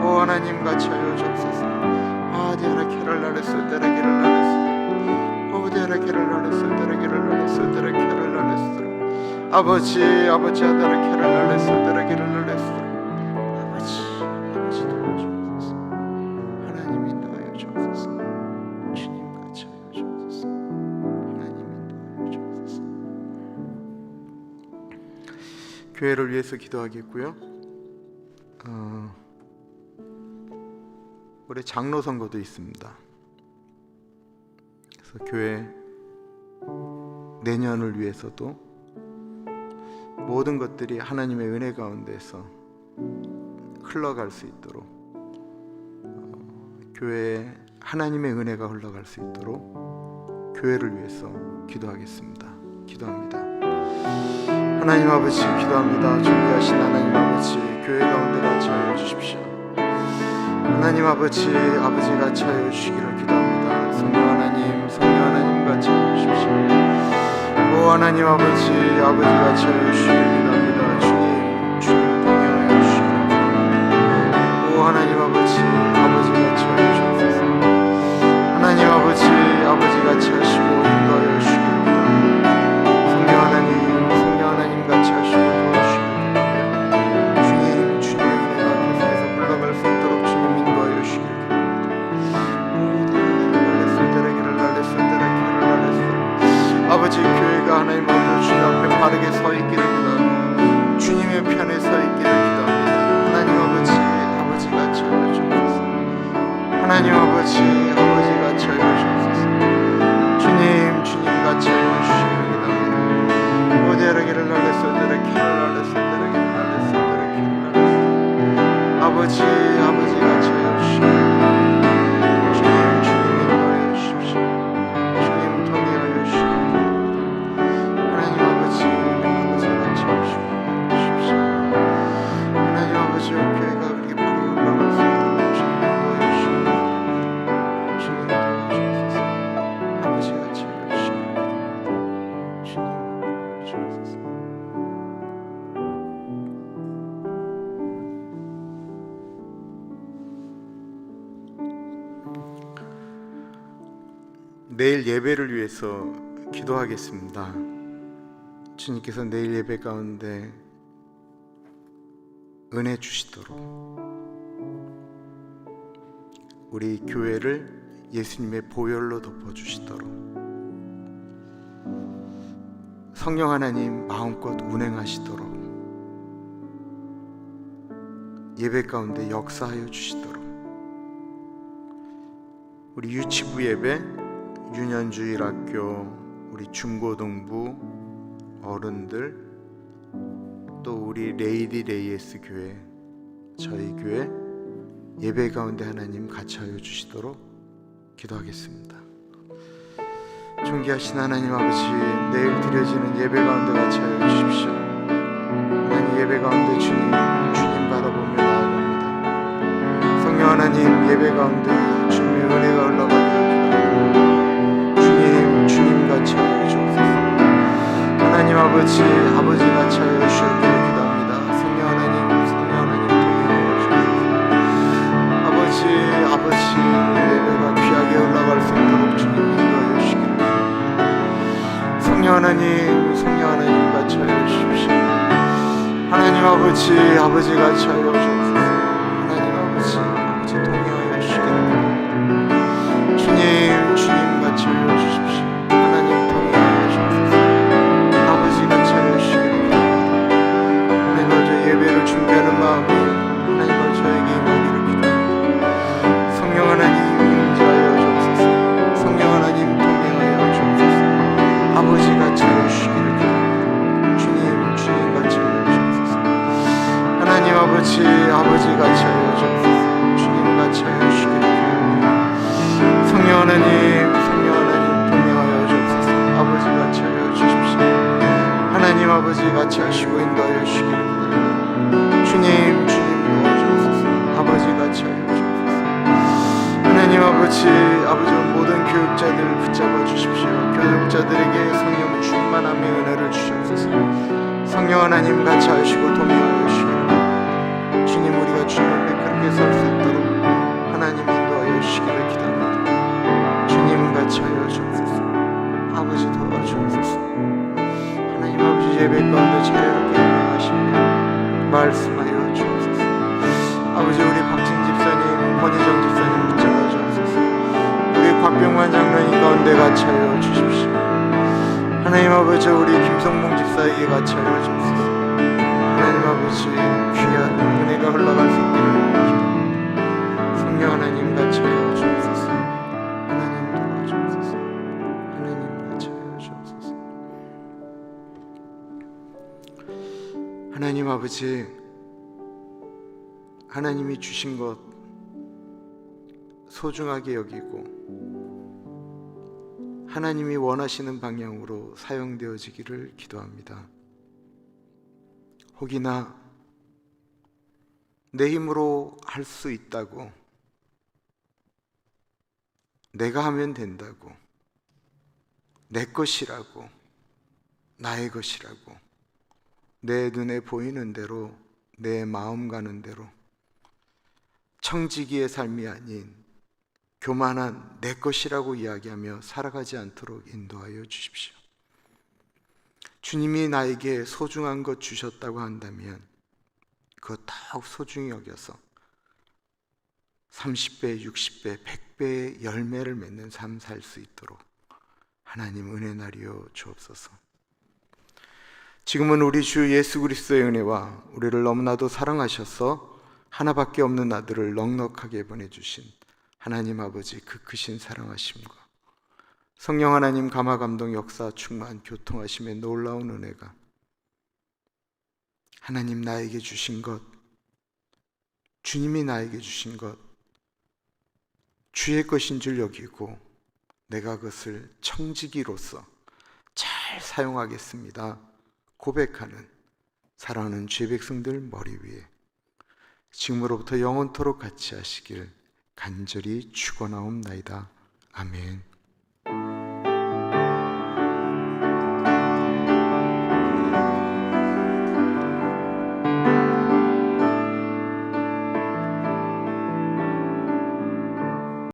오 하나님 같이 하여 주옵소서. 아 데라 케랄라레스 데라 케랄라레스 오 데라 케랄라레스 데라 케랄라레스 데라 케랄라레스 아버지 아데라 케랄라레스 데라 케랄라레스 아버지 도와주옵소서. 하나님 인도하여 주옵소서. 주님 같이 하여 주옵소서. 하나님 인도하여 주옵소서. 교회를 위해서 기도하겠고요. 올해 장로 선거도 있습니다. 그래서 교회 내년을 위해서도 모든 것들이 하나님의 은혜 가운데서 흘러갈 수 있도록 교회에 하나님의 은혜가 흘러갈 수 있도록 교회를 위해서 기도하겠습니다. 기도합니다. 하나님 아버지 기도합니다. 존귀하신 하나님 아버지 교회 가운데 같이 하여 주십시오. 하나님 아버지 같이 하여 주시기를 기도합니다. 성령 하나님 같이 하여 주십시오. 오 하나님 아버지 같이 하여 주시기를 기도합니다. 주님 동행하여 주시기를 기도합니다. 오 하나님 아버지 같이 하여 주옵소서. 하나님 아버지 같이 하시고 인도하여 주시기를 기도합니다. 성령 하나님 같이 하시고 도와주시기를 기도합니다. 주님의 은혜가 계속해서 흘러갈 수 있도록 주님 인도하여 주시기를 기도합니다. 아버지 교회가 하나님 아버지 주님 앞에 바르게 서 있기를 기도하고 주님의 편에 서 있기를 기도합니다. 하나님 아버지 같이 하여 주옵소서. 하나님 아버지 같이 하여 주옵소서. 주님 같이 하여 주시기를 기도합니다. 오데라기를 날레서데라 키랄레서데라 키랄레서데라 키랄레서 아버지 같이 하여 주시기를 기도합니다. 주님 인도하여 주십시오. 주님 통행하여 주시기를 기도합니다. 하나님 아버지 같이 하여 주십시오. 하나님 아버지 교회가 그렇게 바르게 올라갈 수 있도록 주님 인도하여 주시기를 주님 도와주옵소서. 아버지 같이 하여 주시기를 기도합니다. 주님 도와주옵소서. 내일 예배를 위해서 기도하겠습니다. 주님께서 내일 예배 가운데 은혜 주시도록 우리 교회를 예수님의 보혈로 덮어주시도록 성령 하나님 마음껏 운행하시도록 예배 가운데 역사하여 주시도록 우리 유치부 예배, 유년주일학교, 우리 중고등부 어른들 또 우리 레이디 레이에스 교회 저희 교회 예배 가운데 하나님 같이 하여 주시도록 기도하겠습니다. 존귀하신 하나님 아버지 내일 드려지는 예배 가운데 같이 하여 주십시오. 하나님 예배 가운데 주님 바라보며 나아갑니다. 성령 하나님 예배 가운데 주님의 은혜가 흘러가기를 기도합니다. 주님 같이 하여 주옵소서. 하나님 아버지 같이 하여 주시기를 기도합니다. 성령 하나님 동행하여 주옵소서. 아버지 예배가 귀하게 올라갈 수 있도록 주님 인도하여 주시기를 기도합니다. 성령 하나님 같이 하여 주십시오. 하나님 아버지 같이 하여 주옵소서. 하나님 아버지 동행하여 주시기를 기도합니다. 주님 같이 하여 주십시오. 하나님 동행하여 주옵소서. 아버지 같이 하여 주시기를 기도합니다. 하나님 아버지 예배를 준비하는 마음이 하나님 아버지 저에게 임하기를 기도합니다. 성령 하나님 임재하여 주옵소서. 성령 하나님 동행하여 주옵소서. 아버지 같이 하여 주시기를 기도합니다. 주님 같이 하여 주옵소서. 하나님 아버지 같이 하여 주옵소서. 주님 같이 하여 주시기를 기도합니다. 성령 하나님 동행하여 주옵소서. 아버지 같이 하여 주십시오. 하나님 아버지 같이 하시고 인도하여 주시기를 기도합니다. 주님 도와주옵소서. 아버지 같이 하여 주옵소서. 아버지 모든 교육자들을 붙잡아 주십시오. 교육자들에게 성령 충만함의 은혜를 주시옵소서. 성령 하나님 같이 하시고 동행하여 주시기를, 주님 우리가 주님 앞에 그렇게 설 수 있도록 하나님 인도하여 주시기를 기도합니다. 주님 같이 하여 주옵소서. 아버지 도와주옵소서. 하나님 아버지 예배 가운데 자유롭게 임하시며 말씀하여 주옵소서. 아버지 우리 박진 집사님, 권희정 집사님 붙잡아 주옵소서. 우리 곽병만 장로님 가운데 같이 하여 주십시오. 하나님 아버지 우리 김성봉 집사에게 같이 하여 주옵소서. 하나님 아버지 귀한 은혜가 흘러갈 수 있기를 기도합니다. 성령 하나님 같이 하여 주옵소서. 하나님 도와주옵소서. 하나님 같이 하여 주옵소서. 하나님 아버지, 하나님이 주신 것 소중하게 여기고 하나님이 원하시는 방향으로 사용되어지기를 기도합니다. 혹이나 내 힘으로 할 수 있다고, 내가 하면 된다고, 내 것이라고, 나의 것이라고, 내 눈에 보이는 대로, 내 마음 가는 대로 청지기의 삶이 아닌 교만한 내 것이라고 이야기하며 살아가지 않도록 인도하여 주십시오. 주님이 나에게 소중한 것 주셨다고 한다면 그것 더욱 소중히 여겨서 30배, 60배, 100배의 열매를 맺는 삶 살 수 있도록 하나님 은혜 나리여 주옵소서. 지금은 우리 주 예수 그리스도의 은혜와 우리를 너무나도 사랑하셔서 하나밖에 없는 아들을 넉넉하게 보내주신 하나님 아버지 그 크신 사랑하심과 성령 하나님 감화 감동 역사 충만 교통하심의 놀라운 은혜가 하나님 나에게 주신 것, 주님이 나에게 주신 것 주의 것인 줄 여기고 내가 그것을 청지기로서 잘 사용하겠습니다 고백하는 사랑하는 죄 백성들 머리 위에 지금으로부터 영원토록 같이 하시길 간절히 축원하옵나이다. 아멘.